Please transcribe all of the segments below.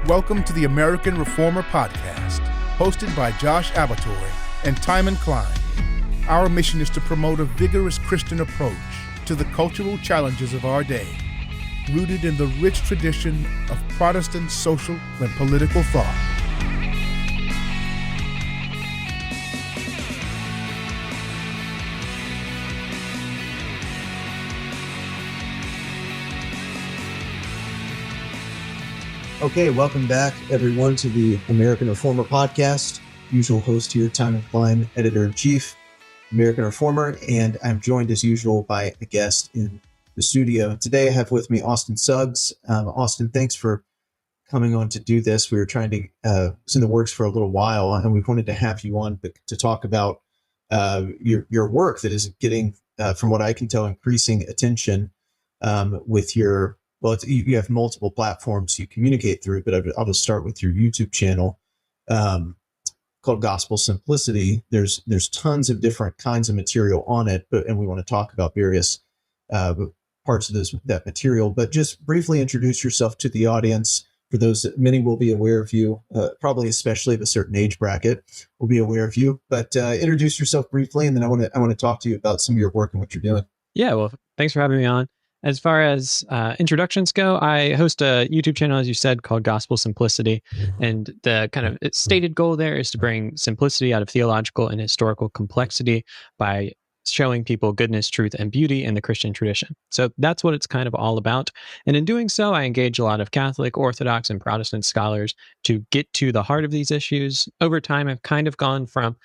Welcome to the American Reformer Podcast, hosted by Josh Abbotoy and Timon, Cline. Our mission is to promote a vigorous Christian approach to the cultural challenges of our day, rooted in the rich tradition of Protestant social and political thought. Okay, welcome back, everyone, to the American Reformer Podcast. Usual host here, Timon Cline, Editor-in-Chief, American Reformer, and I'm joined, as usual, by a guest in the studio. Today, I have with me Austin Suggs. Austin, thanks for coming on to do this. We were trying to, it's in the works for a little while, and we wanted to have you on to talk about your work that is getting, from what I can tell, increasing attention with your... Well, you have multiple platforms you communicate through, but I'll just start with your YouTube channel called Gospel Simplicity. There's tons of different kinds of material on it, and we want to talk about various parts of that material. But just briefly introduce yourself to the audience. For those that many will be aware of you, probably especially of a certain age bracket will be aware of you. But introduce yourself briefly, and then I want to talk to you about some of your work and what you're doing. Yeah, well, thanks for having me on. As far as introductions go, I host a YouTube channel, as you said, called Gospel Simplicity. And the kind of stated goal there is to bring simplicity out of theological and historical complexity by showing people goodness, truth, and beauty in the Christian tradition. So that's what it's kind of all about. And in doing so, I engage a lot of Catholic, Orthodox, and Protestant scholars to get to the heart of these issues. Over time, I've kind of gone from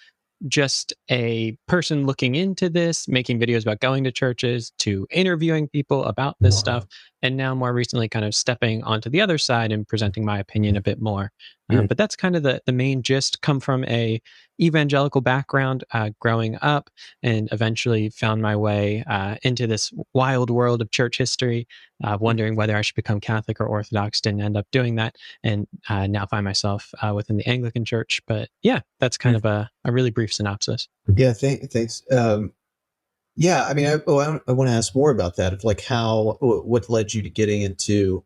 just a person looking into this, making videos about going to churches, to interviewing people about this stuff, and now more recently kind of stepping onto the other side and presenting my opinion a bit more. But that's kind of the main gist. Come from a evangelical background growing up, and eventually found my way into this wild world of church history, wondering whether I should become Catholic or Orthodox. Didn't end up doing that, and now find myself within the Anglican Church. But yeah, that's kind of a really brief synopsis. Yeah, thanks. Yeah, I mean, I want to ask more about that, of like what led you to getting into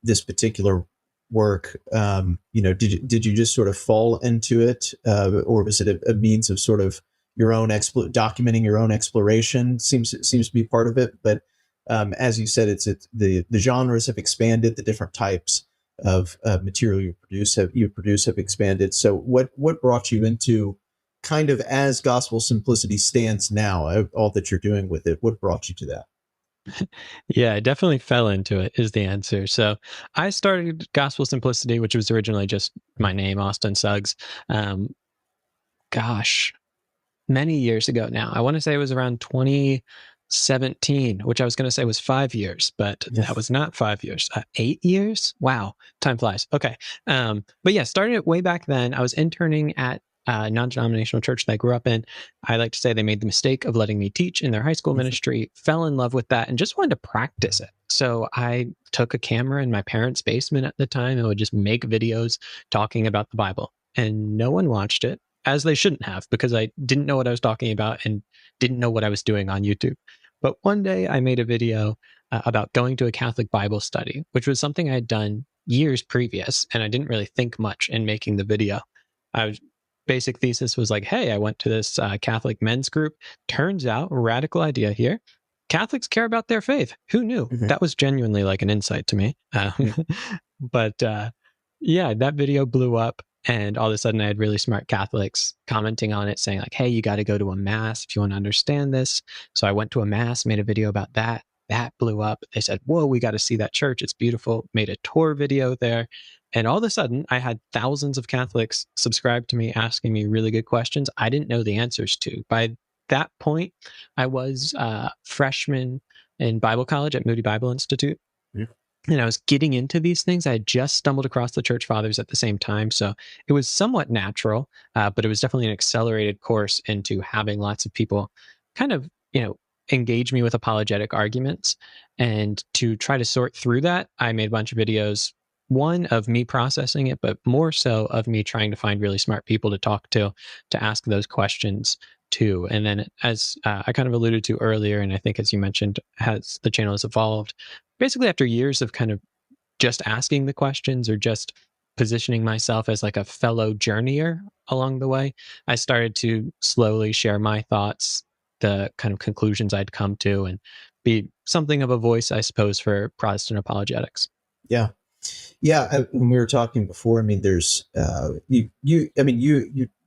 this particular work. Did you just sort of fall into it, or was it a means of sort of your own documenting your own exploration? Seems to be part of it. But as you said, it's the genres have expanded, the different types of material you produce have expanded. So what brought you into kind of, as Gospel Simplicity stands now, all that you're doing with it? What brought you to that? Yeah, I definitely fell into it is the answer. So I started Gospel Simplicity, which was originally just my name, Austin Suggs. Many years ago now. I want to say it was around 2017, which I was going to say was 5 years, but that was not 5 years. 8 years? Wow, time flies. Okay. But yeah, started it way back then. I was interning at non-denominational church that I grew up in. I like to say they made the mistake of letting me teach in their high school ministry, fell in love with that, and just wanted to practice it. So I took a camera in my parents' basement at the time and would just make videos talking about the Bible. And no one watched it, as they shouldn't have, because I didn't know what I was talking about and didn't know what I was doing on YouTube. But one day I made a video about going to a Catholic Bible study, which was something I had done years previous, and I didn't really think much in making the video. Basic thesis was like, hey, I went to this Catholic men's group. Turns out, radical idea here, Catholics care about their faith. Who knew? Mm-hmm. That was genuinely like an insight to me. But yeah, that video blew up, and all of a sudden I had really smart Catholics commenting on it, saying like, hey, you got to go to a mass if you want to understand this. So I went to a mass, made a video about that. That blew up. They said, whoa, we got to see that church. It's beautiful. Made a tour video there. And all of a sudden, I had thousands of Catholics subscribe to me, asking me really good questions I didn't know the answers to. By that point, I was a freshman in Bible college at Moody Bible Institute. Yeah. And I was getting into these things. I had just stumbled across the church fathers at the same time. So it was somewhat natural, but it was definitely an accelerated course into having lots of people kind of, engage me with apologetic arguments. And to try to sort through that, I made a bunch of videos, one of me processing it, but more so of me trying to find really smart people to talk to ask those questions to. And then, as I kind of alluded to earlier, and I think as you mentioned, the channel has evolved, basically after years of kind of just asking the questions or just positioning myself as like a fellow journeyer along the way, I started to slowly share my thoughts, the kind of conclusions I'd come to, and be something of a voice, I suppose, for Protestant apologetics. Yeah. Yeah. When we were talking before, I mean, there's, you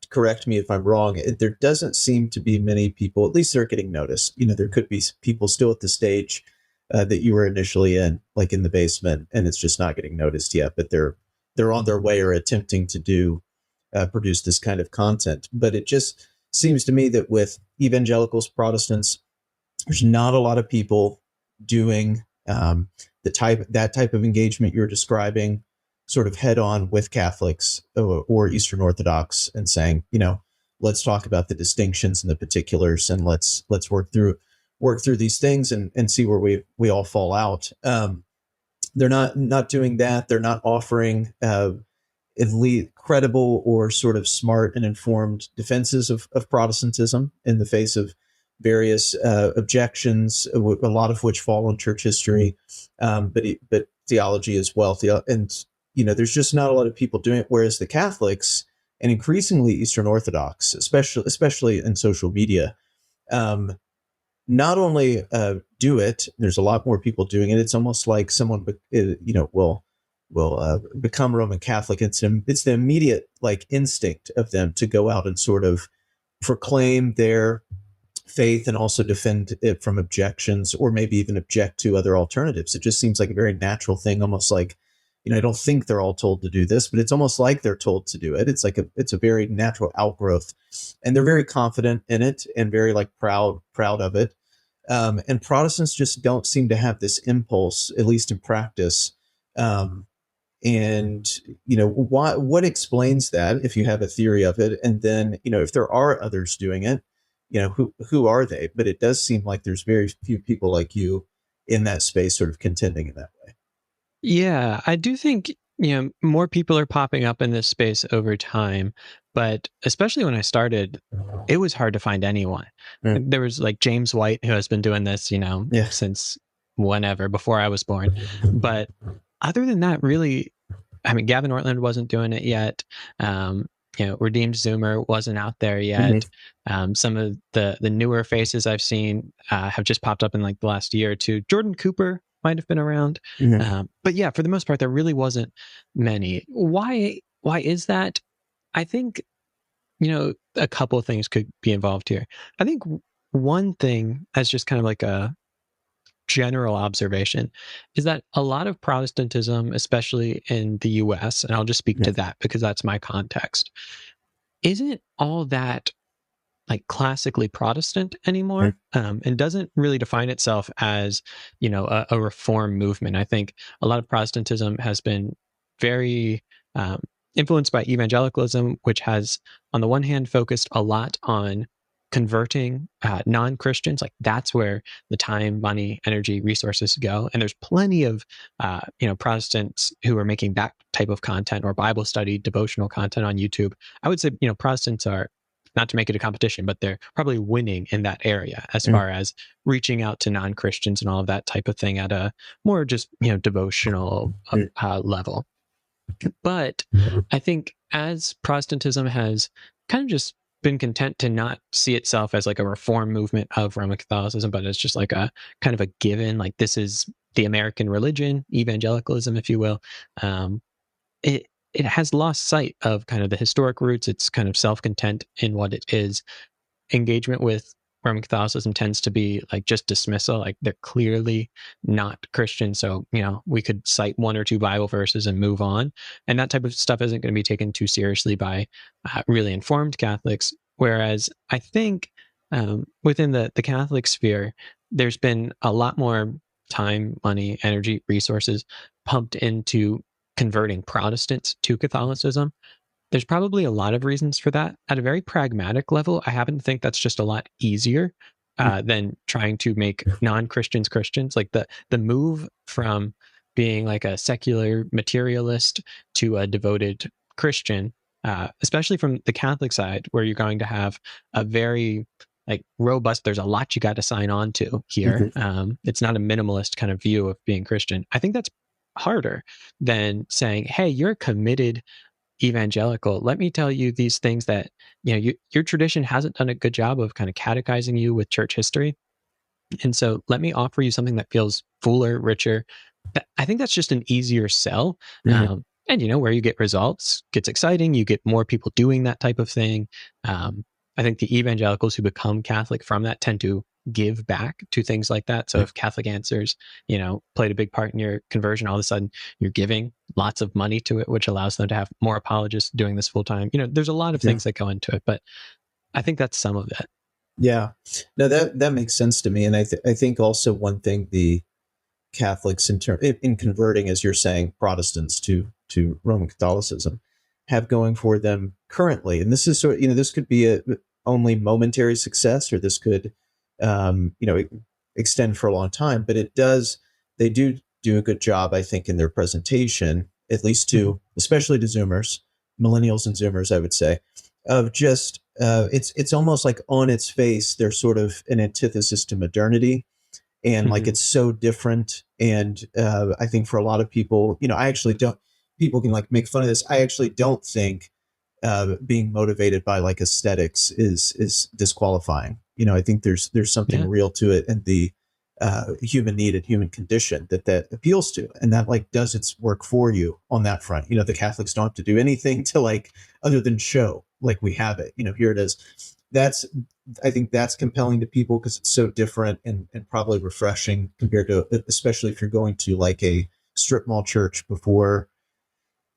correct me if I'm wrong. There doesn't seem to be many people, at least they're getting noticed. There could be people still at the stage that you were initially in, like in the basement, and it's just not getting noticed yet, but they're on their way or attempting to produce this kind of content. But it just seems to me that with evangelicals, Protestants, there's not a lot of people doing that type of engagement you're describing, sort of head on with Catholics or Eastern Orthodox, and saying, let's talk about the distinctions and the particulars, and let's work through these things and see where we all fall out. They're not doing that. They're not offering at least credible or sort of smart and informed defenses of Protestantism in the face of various objections, a lot of which fall on church history, but theology as well. And there's just not a lot of people doing it. Whereas the Catholics and increasingly Eastern Orthodox, especially in social media, not only do it, there's a lot more people doing it. It's almost like someone will become Roman Catholic. It's the immediate like instinct of them to go out and sort of proclaim their faith and also defend it from objections, or maybe even object to other alternatives. It just seems like a very natural thing, almost like, I don't think they're all told to do this, but it's almost like they're told to do it. It's like it's a very natural outgrowth, and they're very confident in it and very like proud of it. And Protestants just don't seem to have this impulse, at least in practice. And what explains that, if you have a theory of it? And then, if there are others doing it, who are they? But it does seem like there's very few people like you in that space sort of contending in that way. Yeah, I do think, more people are popping up in this space over time, but especially when I started, it was hard to find anyone. Yeah. There was like James White, who has been doing this, since whenever, before I was born. But other than that, really, I mean, Gavin Ortland wasn't doing it yet. Redeemed Zoomer wasn't out there yet. Mm-hmm. Some of the newer faces I've seen have just popped up in like the last year or two. Jordan Cooper might have been around. Mm-hmm. But yeah, for the most part, there really wasn't many. Why is that? I think, a couple of things could be involved here. I think one thing, as just kind of like a general observation, is that a lot of Protestantism, especially in the US, and I'll just speak to that because that's my context, isn't all that like classically Protestant anymore, and doesn't really define itself as, a reform movement. I think a lot of Protestantism has been very influenced by evangelicalism, which has, on the one hand, focused a lot on converting non-Christians. Like that's where the time, money, energy, resources go. And there's plenty of, Protestants who are making that type of content, or Bible study, devotional content on YouTube. I would say, Protestants are, not to make it a competition, but they're probably winning in that area as far as reaching out to non-Christians and all of that type of thing at a more just, devotional level. But I think as Protestantism has kind of just been content to not see itself as like a reform movement of Roman Catholicism, but it's just like a kind of a given, like this is the American religion, evangelicalism, if you will. It has lost sight of kind of the historic roots. It's kind of self-content in what it is. Engagement with Roman Catholicism tends to be like just dismissal, like they're clearly not Christian. So, we could cite one or two Bible verses and move on. And that type of stuff isn't going to be taken too seriously by really informed Catholics. Whereas I think within the Catholic sphere, there's been a lot more time, money, energy, resources pumped into converting Protestants to Catholicism. There's probably a lot of reasons for that. At a very pragmatic level, I happen to think that's just a lot easier than trying to make non-Christians Christians. Like the move from being like a secular materialist to a devoted Christian, especially from the Catholic side, where you're going to have a very like robust, there's a lot you got to sign on to here. It's not a minimalist kind of view of being Christian. I think that's harder than saying, hey, you're a committed evangelical. Let me tell you these things that, your tradition hasn't done a good job of kind of catechizing you with church history. And so let me offer you something that feels fuller, richer. I think that's just an easier sell. Mm-hmm. And where you get results gets exciting. You get more people doing that type of thing. I think the evangelicals who become Catholic from that tend to give back to things like that. So if Catholic Answers, played a big part in your conversion, all of a sudden you're giving lots of money to it, which allows them to have more apologists doing this full time. There's a lot of things that go into it, but I think that's some of it. Yeah, no, that makes sense to me. And I think also one thing the Catholics in converting, as you're saying, Protestants to Roman Catholicism have going for them currently, and this is this could be a only momentary success, or this could extend for a long time, but they do a good job, I think, in their presentation, at least especially to Zoomers, millennials and Zoomers, I would say, of just it's almost like on its face they're sort of an antithesis to modernity, and like it's so different. And I think for a lot of people, I actually don't. People can like make fun of this. I actually don't think being motivated by like aesthetics is disqualifying. I think there's something real to it, and the human need and human condition that appeals to, and that like does its work for you on that front. The Catholics don't have to do anything to like other than show like we have it. Here it is. I think that's compelling to people because it's so different and probably refreshing compared to, especially if you're going to like a strip mall church before,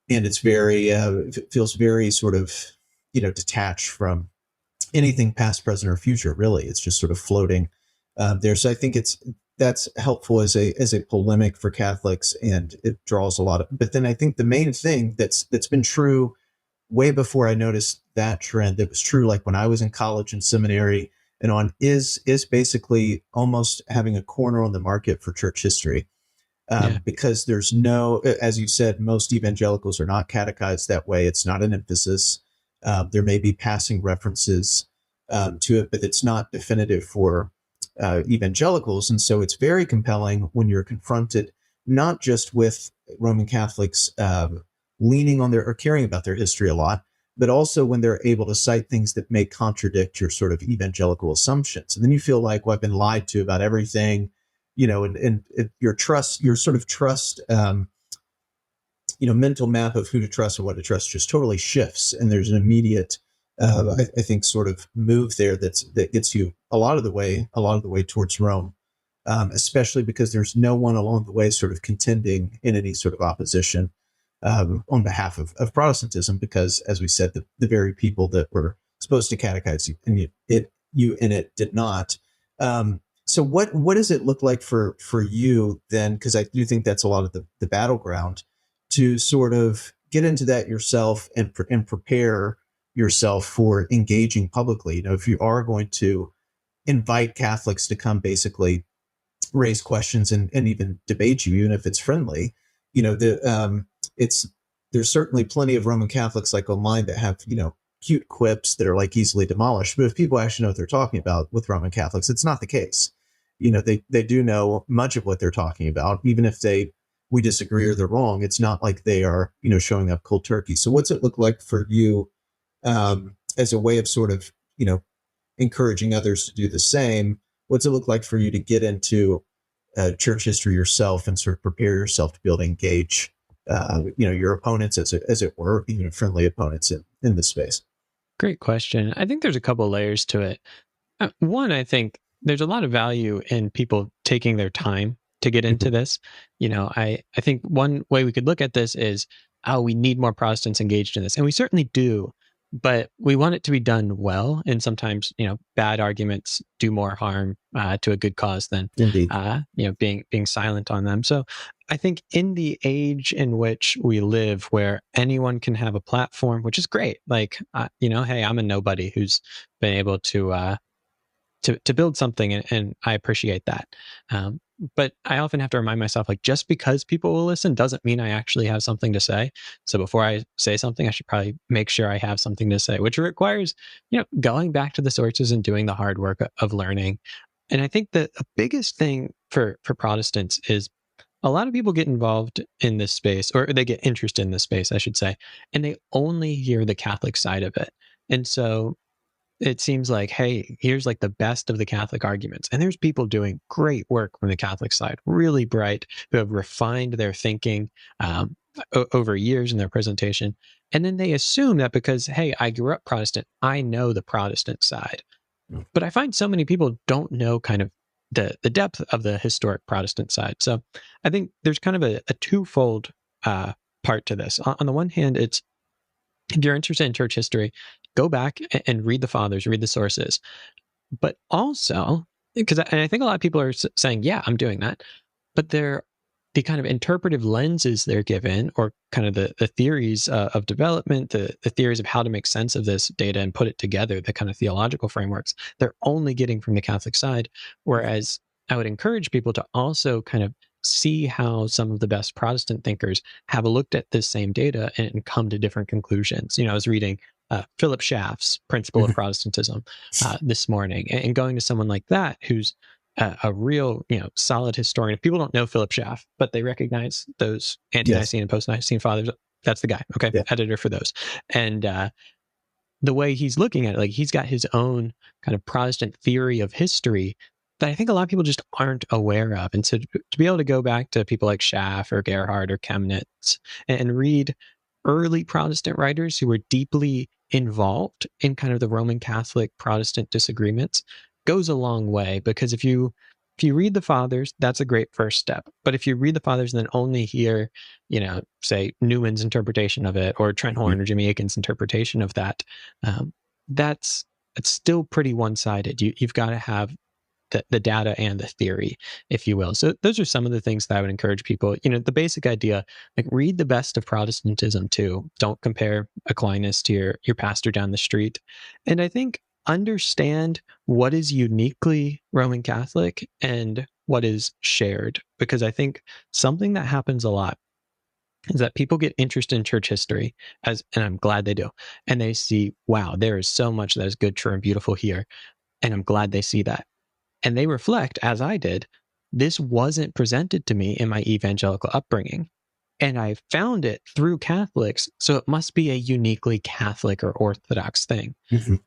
and it's very it feels very sort of detached from anything past, present, or future. Really, it's just sort of floating there. So I think that's helpful as a polemic for Catholics, and it draws a lot of. But then I think the main thing that's been true way before I noticed that trend, that was true like when I was in college and seminary and on, is basically almost having a corner on the market for church history. Because there's no, as you said, most evangelicals are not catechized that way. It's not an emphasis. There may be passing references to it, but it's not definitive for evangelicals. And so it's very compelling when you're confronted not just with Roman Catholics leaning on or caring about their history a lot, but also when they're able to cite things that may contradict your sort of evangelical assumptions. And then you feel like, well, I've been lied to about everything, and your sort of trust, mental map of who to trust and what to trust just totally shifts. And there's an immediate, I think, sort of move there that gets you a lot of the way towards Rome, especially because there's no one along the way sort of contending in any sort of opposition on behalf of Protestantism, because, as we said, the very people that were supposed to catechize you, and you in it did not. So what does it look like for you then? Because I do think that's a lot of the battleground, to sort of get into that yourself and prepare yourself for engaging publicly. If you are going to invite Catholics to come basically raise questions and even debate you, even if it's friendly, there's certainly plenty of Roman Catholics like online that have, cute quips that are like easily demolished. But if people actually know what they're talking about with Roman Catholics, it's not the case. They do know much of what they're talking about, even if we disagree or they're wrong. It's not like they are, showing up cold turkey. So what's it look like for you as a way of sort of, encouraging others to do the same? What's it look like for you to get into church history yourself and sort of prepare yourself to be able to engage, your opponents, as it were, even friendly opponents in this space? Great question. I think there's a couple layers to it. One, I think there's a lot of value in people taking their time to get into this. I think one way we could look at this is, we need more Protestants engaged in this. And we certainly do, but we want it to be done well. And sometimes, bad arguments do more harm to a good cause than, Indeed. Being silent on them. So I think in the age in which we live, where anyone can have a platform, which is great. Like, hey, I'm a nobody who's been able to build something, and I appreciate that. But I often have to remind myself, like, just because people will listen doesn't mean I actually have something to say. So before I say something, I should probably make sure I have something to say, which requires, going back to the sources and doing the hard work of learning. And I think that the biggest thing for Protestants is a lot of people get involved in this space, or they get interested in this space, I should say, and they only hear the Catholic side of it. And so it seems like, hey, here's like the best of the Catholic arguments. And there's people doing great work from the Catholic side, really bright, who have refined their thinking over years in their presentation. And then they assume that because, hey, I grew up Protestant, I know the Protestant side. But I find so many people don't know kind of the depth of the historic Protestant side. So I think there's kind of a twofold part to this. On the one hand, it's, if you're interested in church history, go back and read the fathers, read the sources. But also, because I think a lot of people are saying, yeah, I'm doing that. But the kind of interpretive lenses they're given, or kind of the theories of development, the theories of how to make sense of this data and put it together, the kind of theological frameworks, they're only getting from the Catholic side. Whereas I would encourage people to also kind of see how some of the best Protestant thinkers have looked at this same data and come to different conclusions. I was reading Philip Schaff's Principle of Protestantism this morning, and going to someone like that who's a real, solid historian. If people don't know Philip Schaff, but they recognize those ante-Nicene and post-Nicene fathers, that's the guy. Okay, yeah. Editor for those. And the way he's looking at it, like, he's got his own kind of Protestant theory of history that I think a lot of people just aren't aware of. And so to be able to go back to people like Schaff or Gerhard or Chemnitz and read early Protestant writers who were deeply involved in kind of the Roman Catholic Protestant disagreements goes a long way. Because if you read the fathers, that's a great first step. But if you read the fathers and then only hear, say Newman's interpretation of it, or Trent Horn or Jimmy Akin's interpretation of that, it's still pretty one-sided. You've got to have the data and the theory, if you will. So those are some of the things that I would encourage people. The basic idea, like, read the best of Protestantism too. Don't compare Aquinas to your pastor down the street. And I think understand what is uniquely Roman Catholic and what is shared. Because I think something that happens a lot is that people get interested in church history, and I'm glad they do. And they see, wow, there is so much that is good, true, and beautiful here. And I'm glad they see that. And they reflect, as I did, this wasn't presented to me in my evangelical upbringing. And I found it through Catholics, so it must be a uniquely Catholic or Orthodox thing.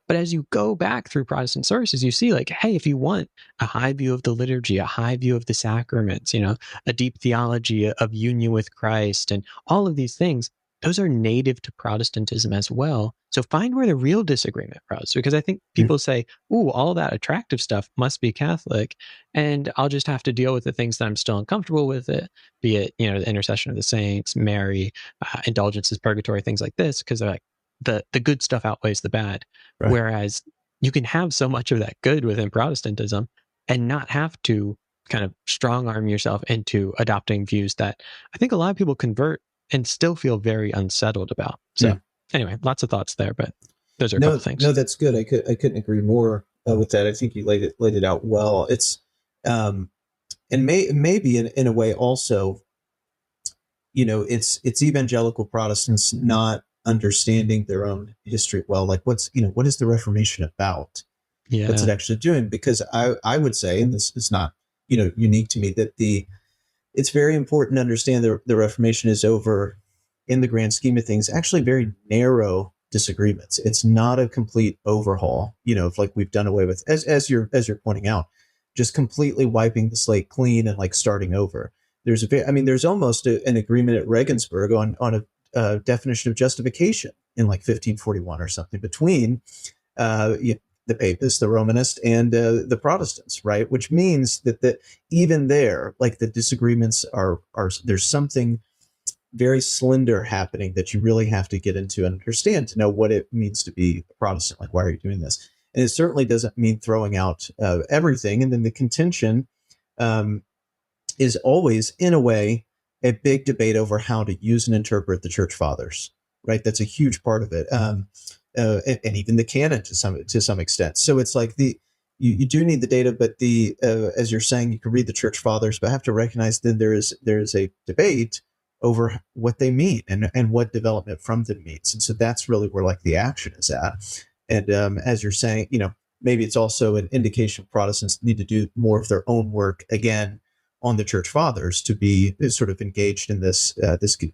But as you go back through Protestant sources, you see, like, hey, if you want a high view of the liturgy, a high view of the sacraments, a deep theology of union with Christ, and all of these things, those are native to Protestantism as well. So find where the real disagreement arose, because I think people say, ooh, all that attractive stuff must be Catholic, and I'll just have to deal with the things that I'm still uncomfortable with it, be it, the intercession of the saints, Mary, indulgences, purgatory, things like this, because they're like, the good stuff outweighs the bad. Right. Whereas you can have so much of that good within Protestantism and not have to kind of strong arm yourself into adopting views that I think a lot of people convert and still feel very unsettled about. So anyway, lots of thoughts there, but those are a couple things. No, that's good. I couldn't agree more with that. I think you laid it out well. It's and maybe in a way also, it's evangelical Protestants not understanding their own history well. Like, what is the Reformation about? Yeah. What's it actually doing? Because I would say, and this is not unique to me, that it's very important to understand the Reformation is over, in the grand scheme of things, actually very narrow disagreements. It's not a complete overhaul, of like we've done away with, as you're pointing out, just completely wiping the slate clean and like starting over. There's almost an agreement at Regensburg on a definition of justification in like 1541 or something between the Papists, the Romanists, and the Protestants, right? Which means that even there, like, the disagreements are there's something very slender happening that you really have to get into and understand to know what it means to be a Protestant. Like, why are you doing this? And it certainly doesn't mean throwing out everything. And then the contention is always, in a way, a big debate over how to use and interpret the Church Fathers, right? That's a huge part of it. And even the canon to some extent. So it's like you do need the data, but as you're saying, you can read the Church Fathers, but have to recognize that there is a debate over what they mean and what development from them means. And so that's really where like the action is at. And as you're saying, maybe it's also an indication Protestants need to do more of their own work again on the church fathers to be sort of engaged in this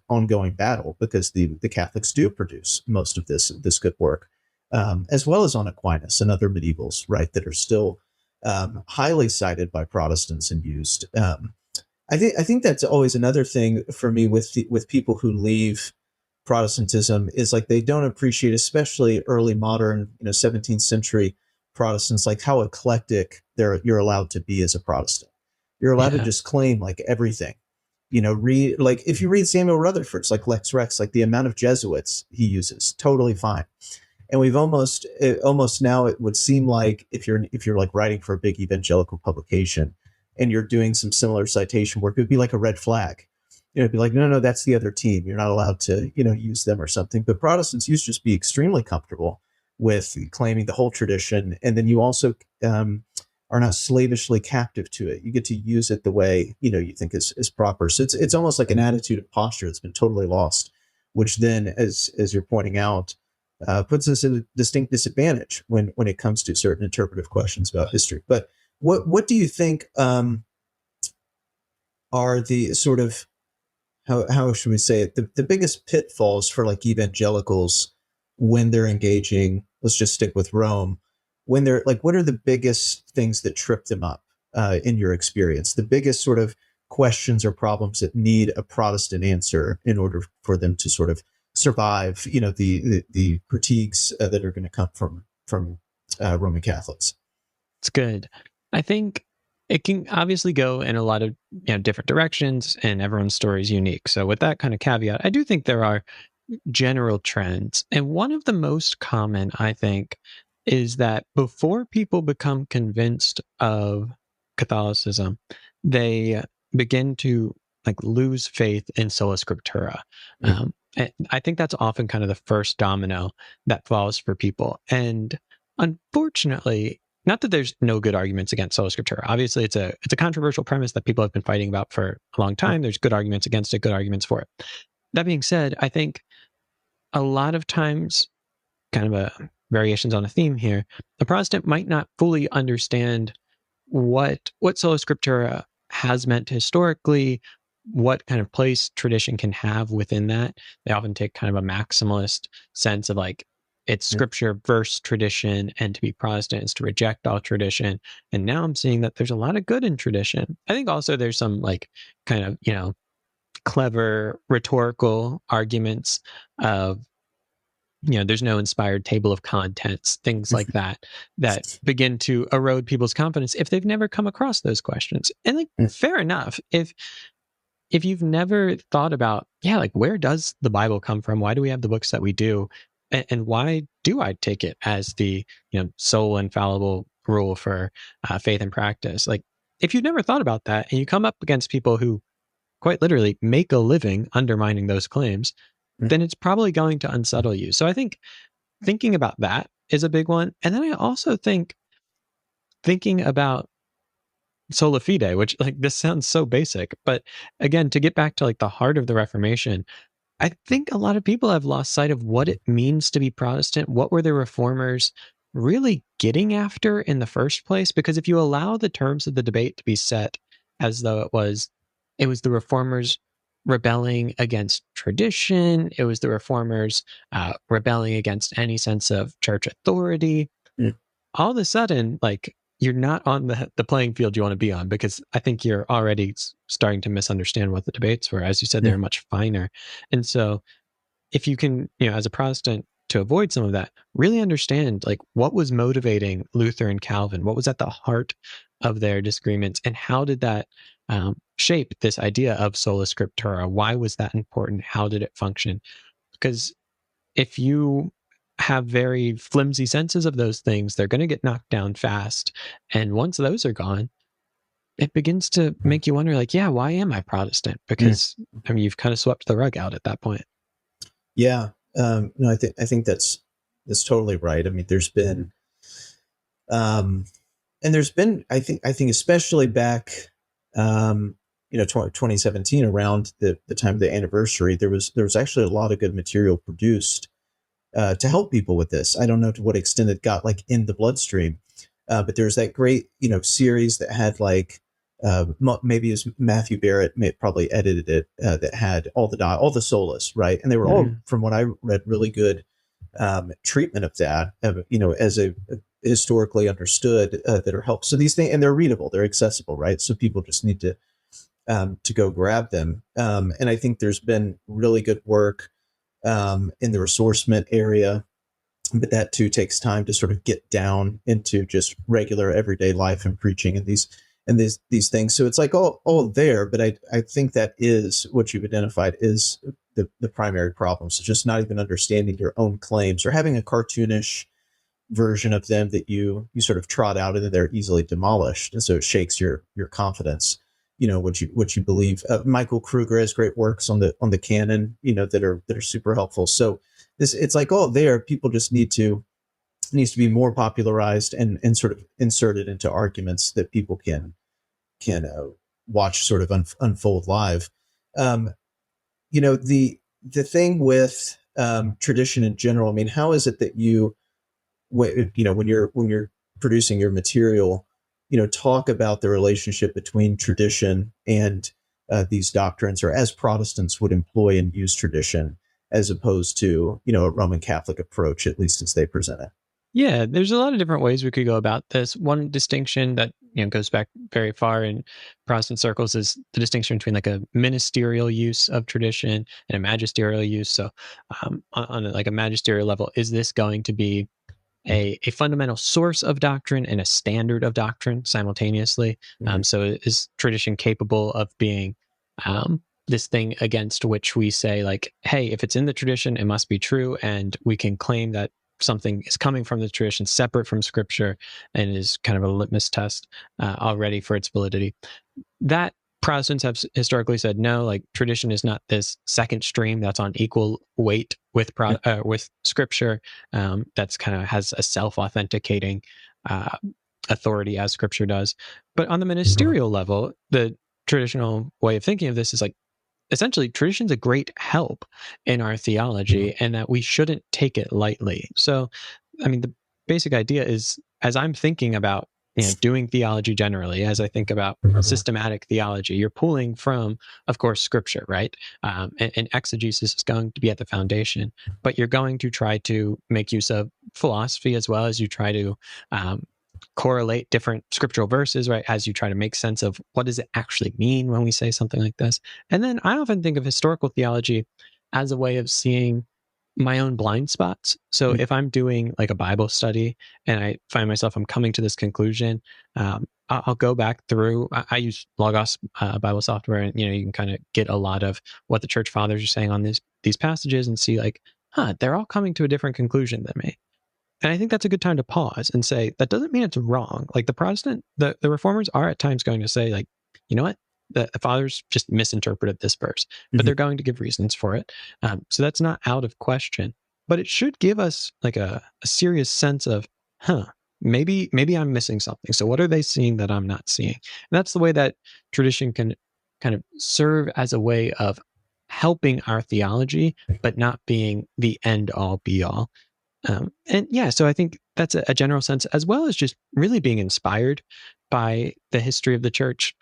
ongoing battle, because the Catholics do produce most of this good work, as well as on Aquinas and other medievals, right, that are still highly cited by Protestants and used. I think that's always another thing for me with people who leave Protestantism, is like they don't appreciate, especially early modern, 17th century Protestants, like how eclectic you're allowed to be as a Protestant. You're allowed to just claim like everything, read, like if you read Samuel Rutherford's like Lex Rex, like the amount of Jesuits he uses, totally fine. And we've almost now, it would seem like if you're like writing for a big evangelical publication and you're doing some similar citation work, it would be like a red flag. It'd be like, no, that's the other team. You're not allowed to, use them or something. But Protestants used to just be extremely comfortable with claiming the whole tradition. And then you also are not slavishly captive to it. You get to use it the way, you think is proper. So it's almost like an attitude of posture that's been totally lost, which then, as you're pointing out, puts us at a distinct disadvantage when it comes to certain interpretive questions about history. But what do you think are the sort of, how should we say it, the biggest pitfalls for like evangelicals when they're engaging, let's just stick with Rome, when they're like, what are the biggest things that trip them up in your experience, the biggest sort of questions or problems that need a Protestant answer in order for them to sort of survive, the critiques that are going to come from Roman Catholics? It's good. I think it can obviously go in a lot of different directions, and everyone's story is unique. So with that kind of caveat, I do think there are general trends. And one of the most common, I think, is that before people become convinced of Catholicism, they begin to like lose faith in sola scriptura. And I think that's often kind of the first domino that falls for people. And unfortunately, not that there's no good arguments against sola scriptura. Obviously, it's a controversial premise that people have been fighting about for a long time. There's good arguments against it, good arguments for it. That being said, I think a lot of times, kind of a variations on a theme here, the Protestant might not fully understand what sola scriptura has meant historically, what kind of place tradition can have within that. They often take kind of a maximalist sense of like, it's scripture versus tradition, and to be Protestant is to reject all tradition. And now I'm seeing that there's a lot of good in tradition. I think also there's some like kind of, clever rhetorical arguments of, there's no inspired table of contents, things like that begin to erode people's confidence if they've never come across those questions. And like, fair enough. If you've never thought about, like, where does the Bible come from? Why do we have the books that we do? And why do I take it as the sole infallible rule for faith and practice? Like, if you've never thought about that, and you come up against people who quite literally make a living undermining those claims, then it's probably going to unsettle you. So I think thinking about that is a big one. And then I also think thinking about sola fide, which like this sounds so basic, but again, to get back to like the heart of the Reformation, I think a lot of people have lost sight of what it means to be Protestant. What were the Reformers really getting after in the first place? Because if you allow the terms of the debate to be set as though it was the Reformers rebelling against tradition, it was the Reformers rebelling against any sense of church authority, all of a sudden, like, you're not on the playing field you want to be on, because I think you're already starting to misunderstand what the debates were. As you said, they're much finer. And so if you can, as a Protestant, to avoid some of that, really understand like what was motivating Luther and Calvin, what was at the heart of their disagreements, and how did that shape this idea of sola scriptura? Why was that important? How did it function? Because if you have very flimsy senses of those things, they're going to get knocked down fast. And once those are gone, it begins to make you wonder, like, why am I Protestant? Because I mean, you've kind of swept the rug out at that point. Yeah. No, I think that's totally right. I mean, there's been, and there's been, I think especially back, 2017, around the time of the anniversary, there was actually a lot of good material produced to help people with this. I don't know to what extent it got like in the bloodstream, but there's that great, series that had like maybe as Matthew Barrett probably edited it, that had all the solas, right? And they were all, from what I read, really good treatment of that, as a historically understood, that are helpful. So these things, and they're readable, they're accessible, right? So people just need to go grab them. And I think there's been really good work in the ressourcement area, but that too takes time to sort of get down into just regular everyday life and preaching and these things. So it's like all there, but I think that is what you've identified is the primary problem. So just not even understanding your own claims or having a cartoonish version of them that you sort of trot out and then they're easily demolished. And so it shakes your confidence, what you believe. Michael Kruger has great works on the canon, that are super helpful. So it's like, there, people just needs to be more popularized and sort of inserted into arguments that people can watch sort of unfold live. The thing with tradition in general, I mean, how is it that when you're producing your material, talk about the relationship between tradition and these doctrines, or as Protestants would employ and use tradition, as opposed to, a Roman Catholic approach, at least as they present it? Yeah, there's a lot of different ways we could go about this. One distinction that goes back very far in Protestant circles is the distinction between like a ministerial use of tradition and a magisterial use. So, on a magisterial level, is this going to be a fundamental source of doctrine and a standard of doctrine simultaneously? So, is tradition capable of being this thing against which we say, like, hey, if it's in the tradition, it must be true, and we can claim that something is coming from the tradition separate from scripture and is kind of a litmus test already for its validity? That Protestants have historically said, no, like tradition is not this second stream that's on equal weight with scripture. That's kind of has a self-authenticating authority as scripture does. But on the ministerial level, the traditional way of thinking of this is like, essentially, tradition's a great help in our theology, and that we shouldn't take it lightly. So, I mean, the basic idea is, as I'm thinking about doing theology generally, as I think about systematic theology, you're pulling from, of course, scripture, right? And exegesis is going to be at the foundation, but you're going to try to make use of philosophy as well as you try to correlate different scriptural verses, right? As you try to make sense of what does it actually mean when we say something like this. And then I often think of historical theology as a way of seeing my own blind spots. So if I'm doing like a Bible study and I find myself, I'm coming to this conclusion, I'll go back through. I use Logos Bible software, and you can kind of get a lot of what the church fathers are saying on these passages and see like, they're all coming to a different conclusion than me. And I think that's a good time to pause and say, that doesn't mean it's wrong. Like the reformers are at times going to say, like, you know what? The fathers just misinterpreted this verse, but they're going to give reasons for it. So that's not out of question, but it should give us like a serious sense of, maybe I'm missing something. So what are they seeing that I'm not seeing? And that's the way that tradition can kind of serve as a way of helping our theology, but not being the end all be all. So I think that's a general sense, as well as just really being inspired by the history of the church.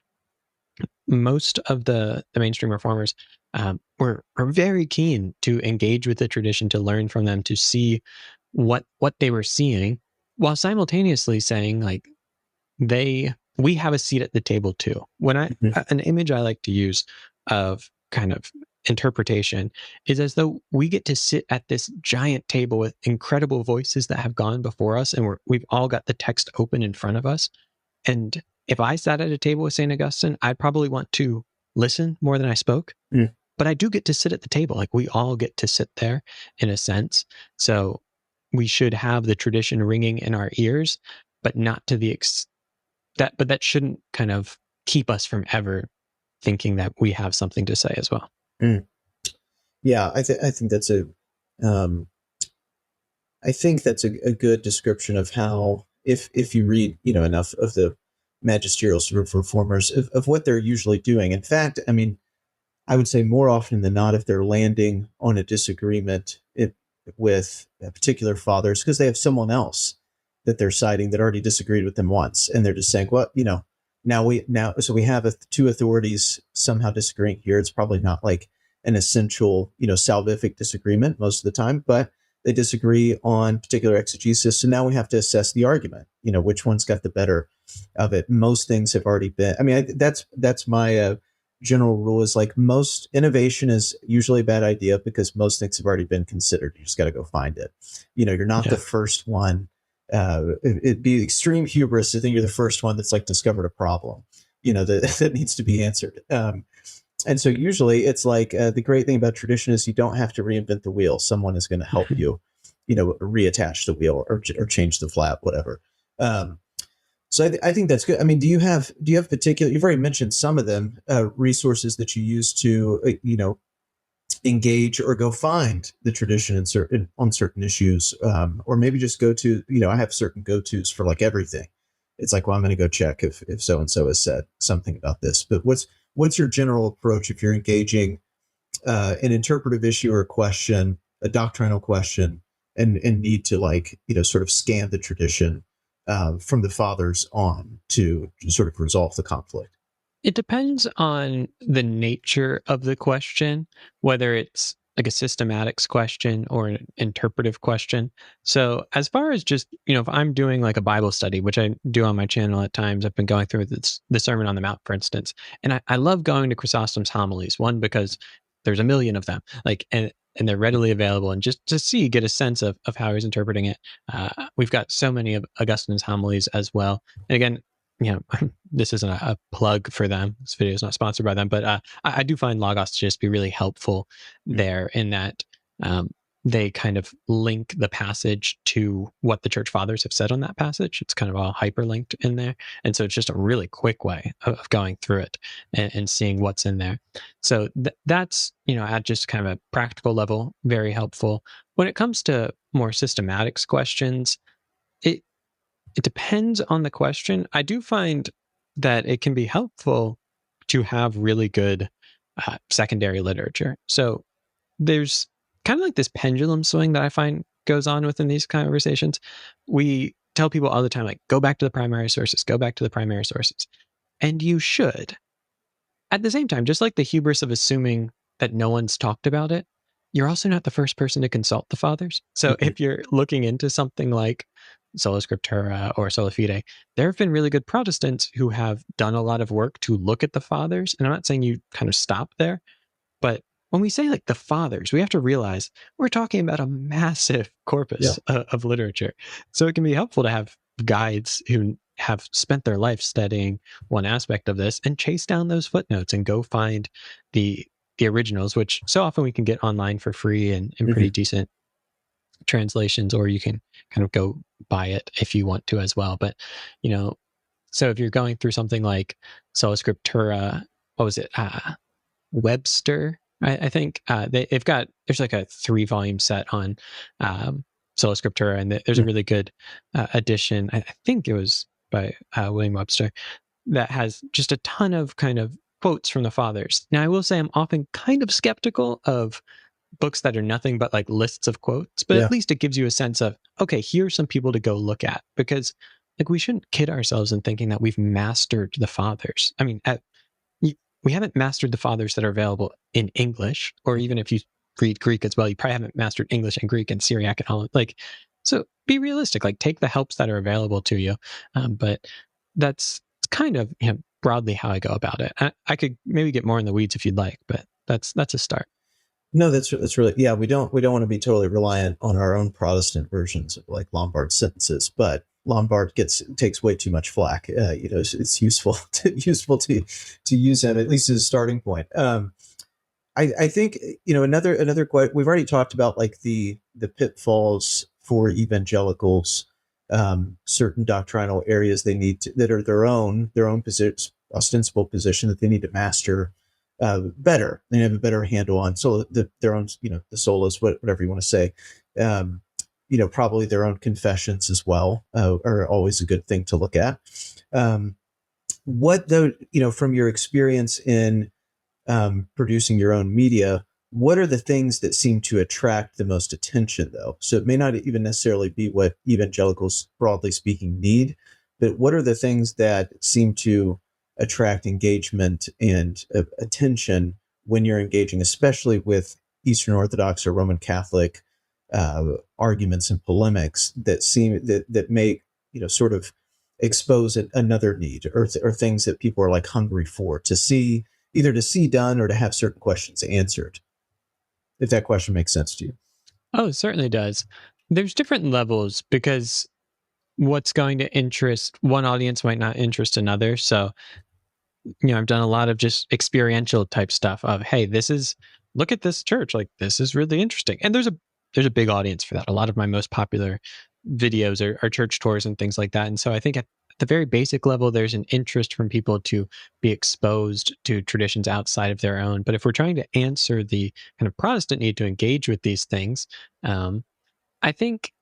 Most of the mainstream reformers were very keen to engage with the tradition, to learn from them, to see what they were seeing, while simultaneously saying, like, we have a seat at the table too. When an image I like to use of kind of interpretation is as though we get to sit at this giant table with incredible voices that have gone before us, and we've all got the text open in front of us. And if I sat at a table with St. Augustine, I'd probably want to listen more than I spoke. But I do get to sit at the table. Like, we all get to sit there in a sense. So we should have the tradition ringing in our ears, but not to the but that shouldn't kind of keep us from ever thinking that we have something to say as well. Yeah, I think that's a good description of how, if you read enough of the magisterial sort of reformers, of what they're usually doing. In fact, I mean, I would say more often than not, if they're landing on a disagreement with particular fathers, because they have someone else that they're citing that already disagreed with them once, and they're just saying, well, So we have two authorities somehow disagreeing here. It's probably not like an essential, salvific disagreement most of the time, but they disagree on particular exegesis. So now we have to assess the argument, which one's got the better of it. Most things have already been, that's my general rule, is like most innovation is usually a bad idea because most things have already been considered. You just got to go find it. You're not the first one. It'd be extreme hubris to think you're the first one that's like discovered a problem, that needs to be answered. And so usually it's like the great thing about tradition is you don't have to reinvent the wheel. Someone is going to help you, reattach the wheel or change the flap, whatever. So I think that's good. I mean, do you have particular? You've already mentioned some of them, resources that you use to engage or go find the tradition on certain issues, or maybe just go to. I have certain go-tos for like everything. It's like, well, I'm going to go check if so and so has said something about this. But what's your general approach if you're engaging an interpretive issue or a question, a doctrinal question, and need to sort of scan the tradition from the fathers on to sort of resolve the conflict? It depends on the nature of the question, whether it's like a systematics question or an interpretive question. So as far as just, if I'm doing like a Bible study, which I do on my channel at times, I've been going through the Sermon on the Mount, for instance, and I love going to Chrysostom's homilies, one, because there's a million of them, and they're readily available, and just to get a sense of how he's interpreting it. We've got so many of Augustine's homilies as well. And again, this isn't a plug for them. This video is not sponsored by them, but I do find Logos to just be really helpful there in that they kind of link the passage to what the church fathers have said on that passage. It's kind of all hyperlinked in there. And so it's just a really quick way of going through it and seeing what's in there. So that's, at just kind of a practical level, very helpful. When it comes to more systematics questions, it depends on the question. I do find that it can be helpful to have really good secondary literature. So there's kind of like this pendulum swing that I find goes on within these conversations. We tell people all the time, like, go back to the primary sources, go back to the primary sources. And you should. At the same time, just like the hubris of assuming that no one's talked about it, you're also not the first person to consult the fathers. So if you're looking into something like Sola Scriptura or Sola Fide, there have been really good Protestants who have done a lot of work to look at the fathers. And I'm not saying you kind of stop there, but when we say like the fathers, we have to realize we're talking about a massive corpus of literature. So it can be helpful to have guides who have spent their life studying one aspect of this and chase down those footnotes and go find the originals, which so often we can get online for free and pretty decent translations, or you can kind of go buy it if you want to as well. But, so if you're going through something like Sola Scriptura, what was it? Webster, I think there's like a 3-volume set on Sola Scriptura, and there's a really good edition. I think it was by William Webster, that has just a ton of kind of quotes from the fathers. Now, I will say I'm often kind of skeptical of books that are nothing but like lists of quotes, but at least it gives you a sense of, okay, here's some people to go look at, because like we shouldn't kid ourselves in thinking that we've mastered the fathers. I mean, we haven't mastered the fathers that are available in English, or even if you read Greek as well, you probably haven't mastered English and Greek and Syriac and all. So be realistic, like take the helps that are available to you. But that's kind of broadly how I go about it. I could maybe get more in the weeds if you'd like, but that's a start. No, that's really, we don't want to be totally reliant on our own Protestant versions of like Lombard sentences, but Lombard takes way too much flack. It's useful to use him at least as a starting point. I think another quite, we've already talked about like the pitfalls for evangelicals, certain doctrinal areas they need to, that are their own position, ostensible position that they need to master better. They have a better handle on their own, the solas, whatever you want to say. Probably their own confessions as well are always a good thing to look at. What though, from your experience in producing your own media, what are the things that seem to attract the most attention though? So it may not even necessarily be what evangelicals, broadly speaking, need, but what are the things that seem to attract engagement and attention when you're engaging, especially with Eastern Orthodox or Roman Catholic arguments and polemics that may, sort of expose another need or things that people are like hungry for to see done or to have certain questions answered. If that question makes sense to you. Oh, it certainly does. There's different levels because what's going to interest one audience might not interest another. So, I've done a lot of just experiential type stuff of, hey, look at this church. Like, this is really interesting. And there's a big audience for that. A lot of my most popular videos are church tours and things like that. And so I think at the very basic level, there's an interest from people to be exposed to traditions outside of their own. But if we're trying to answer the kind of Protestant need to engage with these things, I think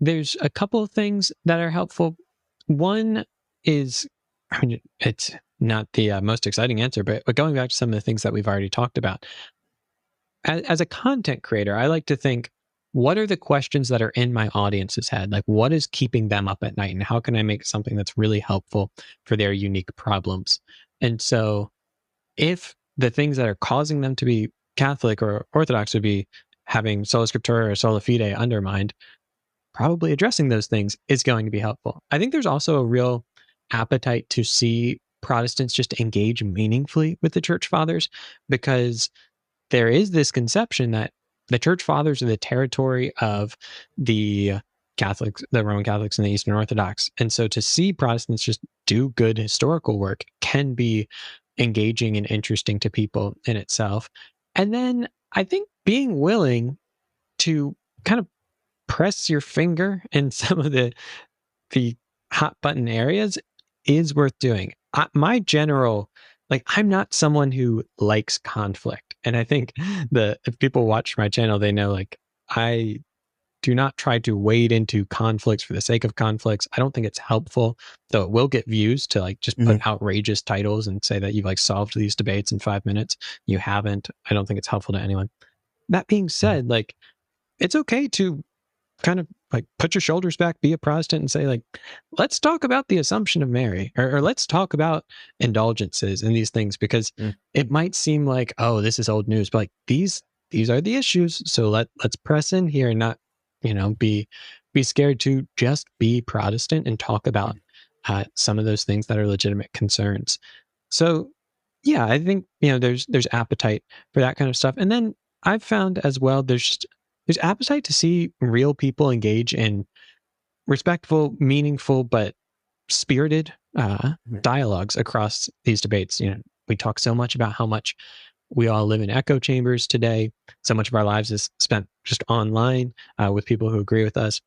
there's a couple of things that are helpful. One is, it's not the most exciting answer, but going back to some of the things that we've already talked about. As a content creator, I like to think, what are the questions that are in my audience's head? Like, what is keeping them up at night? And how can I make something that's really helpful for their unique problems? And so if the things that are causing them to be Catholic or Orthodox would be having sola scriptura or sola fide undermined, probably addressing those things is going to be helpful. I think there's also a real appetite to see Protestants just engage meaningfully with the church fathers, because there is this conception that the church fathers are the territory of the Catholics, the Roman Catholics and the Eastern Orthodox. And so to see Protestants just do good historical work can be engaging and interesting to people in itself. And then I think being willing to kind of press your finger in some of the hot button areas is worth doing. My general, I'm not someone who likes conflict. And I think if people watch my channel, they know, I do not try to wade into conflicts for the sake of conflicts. I don't think it's helpful, though it will get views to just put outrageous titles and say that you've solved these debates in 5 minutes. You haven't. I don't think it's helpful to anyone. That being said, it's okay to kind of put your shoulders back, be a Protestant, and say, let's talk about the Assumption of Mary, or let's talk about indulgences and these things, because it might seem like, oh, this is old news, but these are the issues. So let's press in here and not, be scared to just be Protestant and talk about some of those things that are legitimate concerns. So yeah, I think, there's appetite for that kind of stuff. And then I've found as well, there's appetite to see real people engage in respectful, meaningful, but spirited dialogues across these debates. We talk so much about how much we all live in echo chambers today. So much of our lives is spent just online with people who agree with us.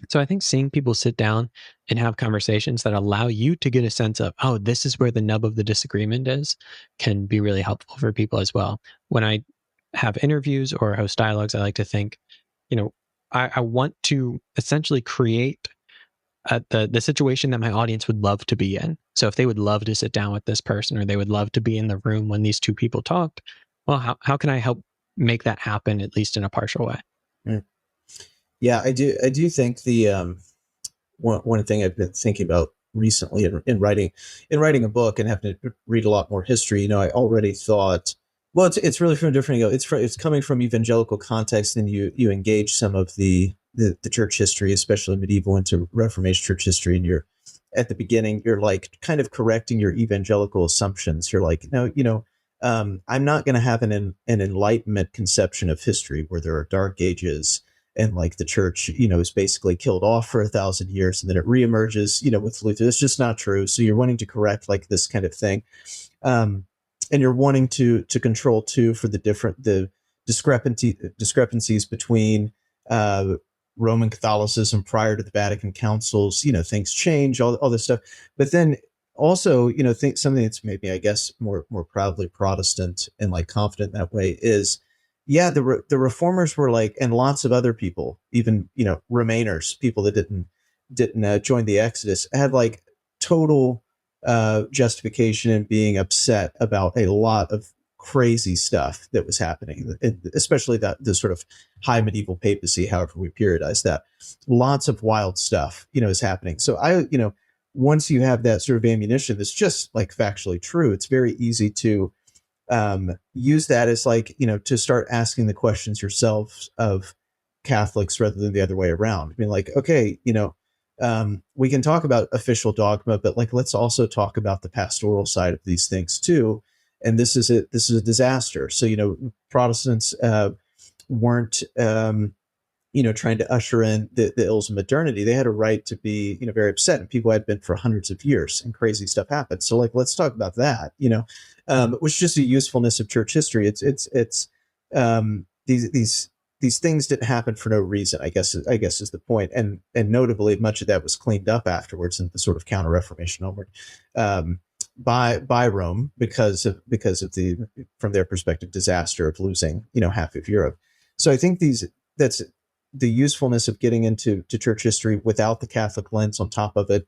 So I think seeing people sit down and have conversations that allow you to get a sense of, oh, this is where the nub of the disagreement is, can be really helpful for people as well. When I have interviews or host dialogues, I like to think, I want to essentially create the situation that my audience would love to be in. So if they would love to sit down with this person, or they would love to be in the room when these two people talked, well, how can I help make that happen, at least in a partial way? Yeah, I do think the one thing I've been thinking about recently in writing a book and having to read a lot more history, I already thought, well, it's really from a different angle. It's coming from evangelical context, and you engage some of the church history, especially medieval into Reformation church history, and you're at the beginning, you're kind of correcting your evangelical assumptions. You're no, I'm not going to have an Enlightenment conception of history where there are dark ages and the church, is basically killed off for 1,000 years and then it reemerges, with Luther. That's just not true. So you're wanting to correct this kind of thing. And you're wanting to control too for the discrepancies between Roman Catholicism prior to the Vatican councils. Things change, all this stuff. But then also, think something that's maybe, I guess, more proudly Protestant and confident that way is, yeah, the reformers were and lots of other people, even Remainers, people that didn't join the Exodus, had total justification in being upset about a lot of crazy stuff that was happening, especially the sort of high medieval papacy, however we periodize that. Lots of wild stuff, is happening. So once you have that sort of ammunition that's just like factually true, it's very easy to use that as like, to start asking the questions yourself of Catholics rather than the other way around. I mean, like, okay, we can talk about official dogma, but like, let's also talk about the pastoral side of these things too. And this is a disaster. So, Protestants weren't, trying to usher in the ills of modernity. They had a right to be, very upset, and people had been for hundreds of years, and crazy stuff happened. So, like, let's talk about that. Which is just a usefulness of church history. It's these things didn't happen for no reason. I guess is the point. And notably, much of that was cleaned up afterwards in the sort of Counter Reformation onward. By Rome because of the, from their perspective, disaster of losing half of Europe. So I think that's the usefulness of getting into church history without the Catholic lens on top of it,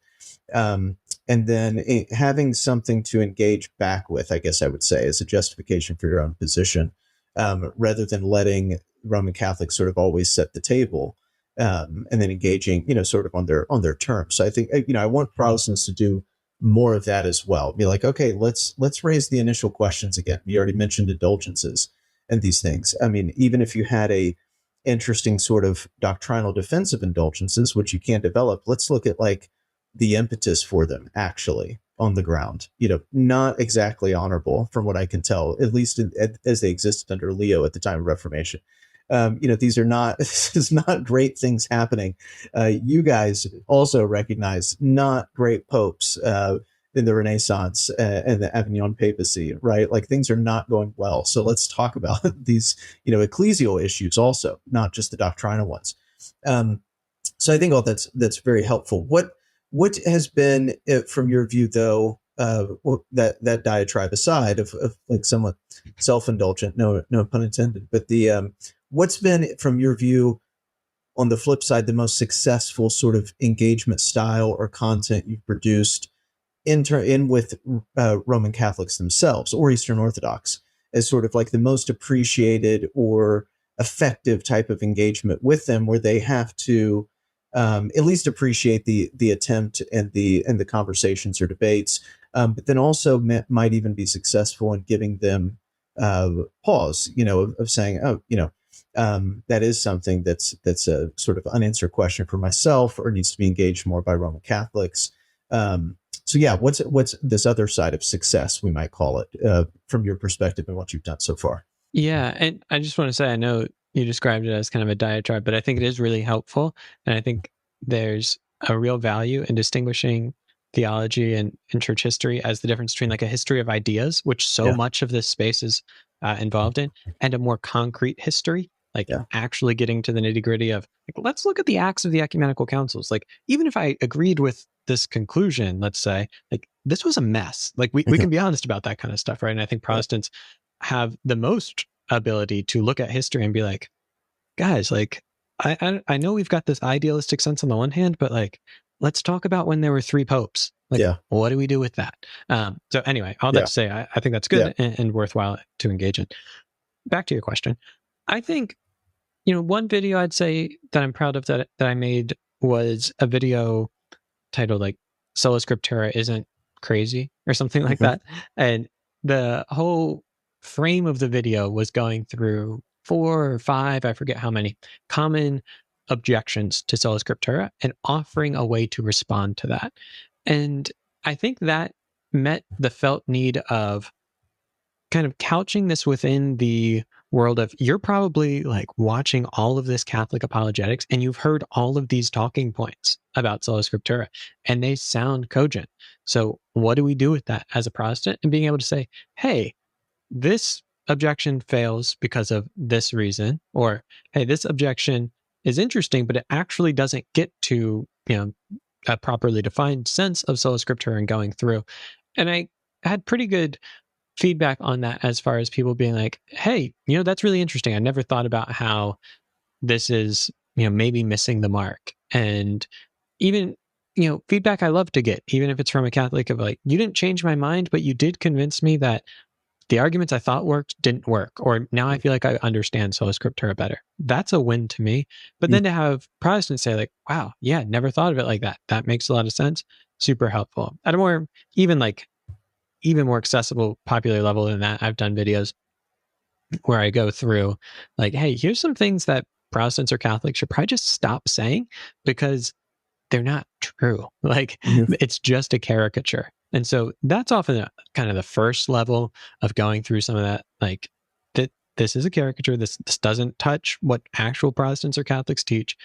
and then having something to engage back with, I guess I would say, as a justification for your own position, rather than letting Roman Catholics sort of always set the table, and then engaging sort of on their terms. So I think I want Protestants to do more of that as well. Be like, okay, let's raise the initial questions again. You already mentioned indulgences and these things. I mean, even if you had a interesting sort of doctrinal defense of indulgences, which you can't develop, let's look at like the impetus for them actually on the ground. Not exactly honorable from what I can tell, at least as they existed under Leo at the time of Reformation. These are not, this is not great things happening. You guys also recognize not great popes in the Renaissance and the Avignon papacy, right? Like, things are not going well. So let's talk about these, ecclesial issues also, not just the doctrinal ones. So I think all that's very helpful. What has been, from your view, though, that diatribe aside of like somewhat self-indulgent, no pun intended, but the what's been, from your view, on the flip side, the most successful sort of engagement style or content you've produced in with Roman Catholics themselves or Eastern Orthodox, as sort of like the most appreciated or effective type of engagement with them, where they have to at least appreciate the attempt and the conversations or debates, but then also might even be successful in giving them pause, of saying, oh, that is something that's a sort of unanswered question for myself, or needs to be engaged more by Roman Catholics. So yeah, what's this other side of success, we might call it, from your perspective and what you've done so far? Yeah, and I just want to say, I know you described it as kind of a diatribe, but I think it is really helpful, and I think there's a real value in distinguishing theology and church history as the difference between like a history of ideas, which so much of this space is involved in, and a more concrete history, like actually getting to the nitty gritty of, like, let's look at the acts of the ecumenical councils. Like, even if I agreed with this conclusion, let's say, like, this was a mess. Like, we can be honest about that kind of stuff, right? And I think Protestants have the most ability to look at history and be like, guys, like, I know we've got this idealistic sense on the one hand, but like, let's talk about when there were 3 popes. Like, what do we do with that? So anyway, all that to say, I think that's good and worthwhile to engage in. Back to your question. I think, one video I'd say that I'm proud of that I made was a video titled like Sola Scriptura Isn't Crazy or something like that. And the whole frame of the video was going through 4 or 5, I forget how many, common objections to Sola Scriptura and offering a way to respond to that. And I think that met the felt need of kind of couching this within the world of, you're probably like watching all of this Catholic apologetics and you've heard all of these talking points about Sola Scriptura and they sound cogent. So what do we do with that as a Protestant? And being able to say, hey, this objection fails because of this reason, or hey, this objection is interesting, but it actually doesn't get to, a properly defined sense of Sola Scriptura and going through. And I had pretty good feedback on that, as far as people being like, hey, that's really interesting. I never thought about how this is, maybe missing the mark. And even, feedback I love to get, even if it's from a Catholic, of like, you didn't change my mind, but you did convince me that the arguments I thought worked didn't work, or now I feel like I understand Sola Scriptura better. That's a win to me. But then to have Protestants say like, wow, yeah, never thought of it like that. That makes a lot of sense. super helpful. At a more, even more accessible, popular level than that, I've done videos where I go through like, hey, here's some things that Protestants or Catholics should probably just stop saying because they're not true. Like, it's just a caricature. And so that's often kind of the first level of going through some of that, like, that this is a caricature. This doesn't touch what actual Protestants or Catholics teach.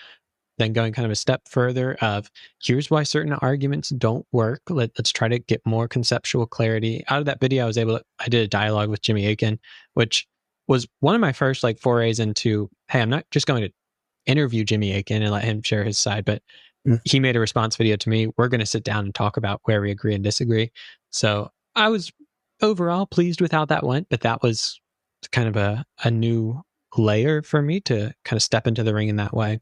Then going kind of a step further of here's why certain arguments don't work. Let's try to get more conceptual clarity. Out of that video, I did a dialogue with Jimmy Akin, which was one of my first like forays into, hey, I'm not just going to interview Jimmy Akin and let him share his side, but he made a response video to me. We're going to sit down and talk about where we agree and disagree. So I was overall pleased with how that went, but that was kind of a new layer for me to kind of step into the ring in that way.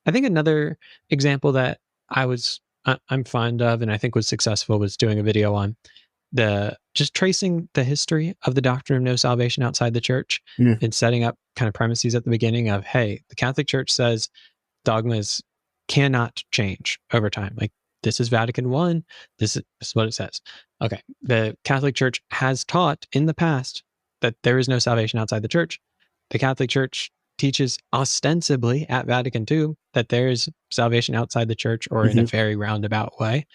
I think another example that I'm fond of and I think was successful was doing a video on just tracing the history of the doctrine of no salvation outside the church and setting up kind of premises at the beginning of, hey, the Catholic Church says dogmas cannot change over time. Like, this is Vatican I. This is what it says. Okay. The Catholic Church has taught in the past that there is no salvation outside the church. The Catholic Church teaches ostensibly at Vatican II that there is salvation outside the church or in a very roundabout way.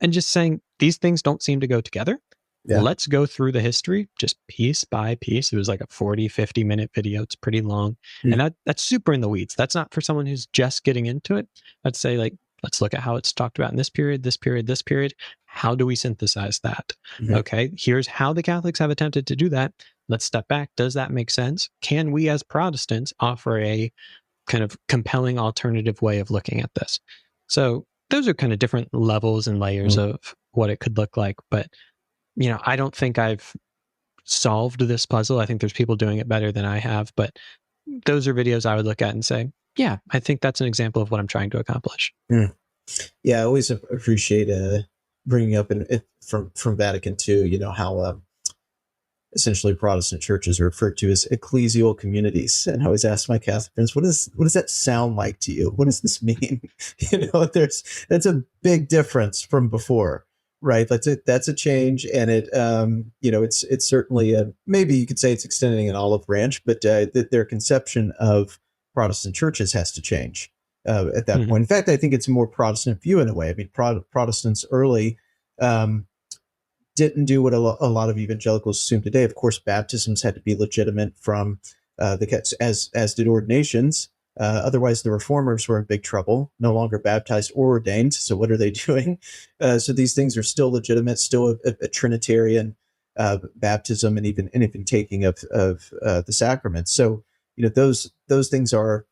And just saying these things don't seem to go together. Yeah. Let's go through the history just piece by piece. It was like a 40, 50-minute video. It's pretty long. And that's super in the weeds. That's not for someone who's just getting into it. I'd say, like, let's look at how it's talked about in this period, this period, this period. How do we synthesize that? Okay, here's how the Catholics have attempted to do that. Let's step back. Does that make sense? Can we as Protestants offer a kind of compelling alternative way of looking at this? So those are kind of different levels and layers of what it could look like. But, you know, I don't think I've solved this puzzle. I think there's people doing it better than I have. But those are videos I would look at and say, yeah, I think that's an example of what I'm trying to accomplish. Yeah, I always appreciate bringing up from Vatican II, you know, how essentially Protestant churches are referred to as ecclesial communities. And I always ask my Catholic friends, what does that sound like to you? What does this mean? You know, that's a big difference from before, right? That's a change. And it, you know, it's certainly maybe you could say it's extending an olive branch, but their conception of Protestant churches has to change at that point. In fact, I think it's a more Protestant view in a way. I mean, Protestants early didn't do what a lot of evangelicals assume today. Of course, baptisms had to be legitimate from as did ordinations. Otherwise, the reformers were in big trouble, no longer baptized or ordained. So what are they doing? So these things are still legitimate, still a Trinitarian baptism and even taking of the sacraments. So, you know, those things are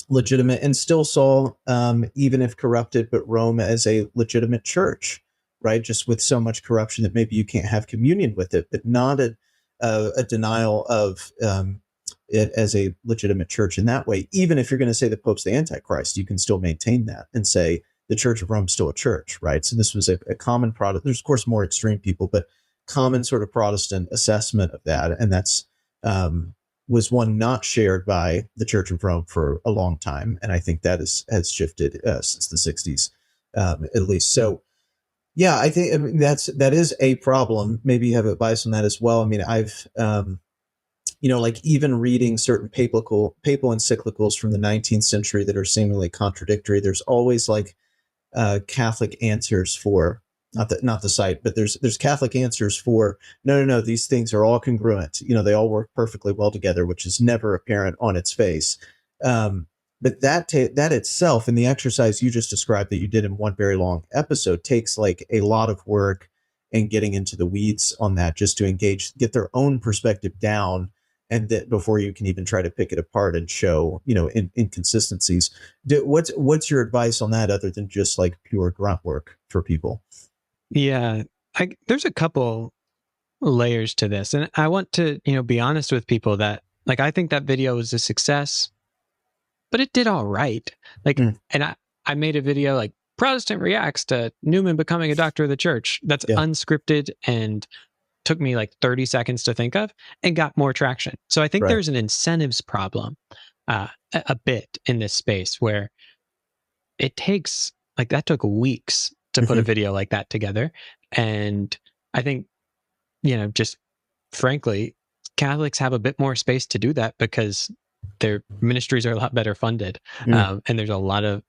legitimate and still saw, even if corrupted, but Rome as a legitimate church. Right, just with so much corruption that maybe you can't have communion with it, but not a denial of it as a legitimate church in that way. Even if you're going to say the Pope's the Antichrist, you can still maintain that and say the Church of Rome is still a church, right? So this was a common Protestant. There's of course more extreme people, but common sort of Protestant assessment of that, and that's was one not shared by the Church of Rome for a long time, and I think that has shifted since the 60s, at least. So. Yeah, I think that is a problem. Maybe you have advice on that as well. I mean, I've, you know, like even reading certain papal encyclicals from the 19th century that are seemingly contradictory. There's always like Catholic answers for not the site, but there's Catholic answers for no. These things are all congruent. You know, they all work perfectly well together, which is never apparent on its face. But that itself, and the exercise you just described that you did in one very long episode, takes like a lot of work and getting into the weeds on that, just to get their own perspective down, and that before you can even try to pick it apart and show, you know, inconsistencies. What's your advice on that, other than just like pure grunt work for people? Yeah, there's a couple layers to this, and I want to, you know, be honest with people that, like, I think that video was a success. But it did all right. Like, and I made a video like Protestant reacts to Newman becoming a doctor of the church. That's unscripted and took me like 30 seconds to think of and got more traction. So I think there's an incentives problem a bit in this space where it takes, like, that took weeks to put a video like that together. And I think, just frankly, Catholics have a bit more space to do that because their ministries are a lot better funded. And there's a lot of,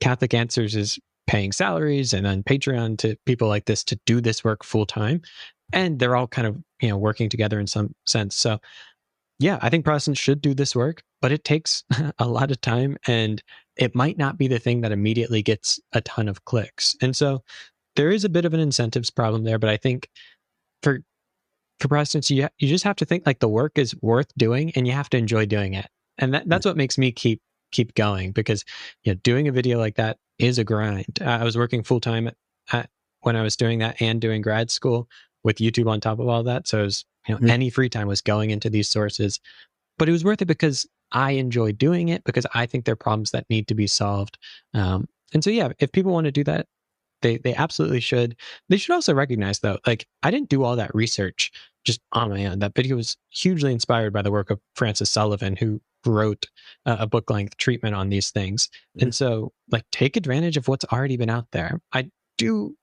Catholic Answers is paying salaries and on Patreon to people like this to do this work full time. And they're all kind of, working together in some sense. So yeah, I think Protestants should do this work, but it takes a lot of time and it might not be the thing that immediately gets a ton of clicks. And so there is a bit of an incentives problem there, but I think for Protestants, you just have to think like the work is worth doing and you have to enjoy doing it. And that's what makes me keep going, because doing a video like that is a grind. I was working full time at when I was doing that and doing grad school with YouTube on top of all that. So it was, any free time was going into these sources, but it was worth it because I enjoy doing it, because I think there are problems that need to be solved. And so, yeah, if people want to do that, they absolutely should. They should also recognize, though, like I didn't do all that research just on my own. That video was hugely inspired by the work of Francis Sullivan, who wrote a book-length treatment on these things. And so, like, take advantage of what's already been out there. I do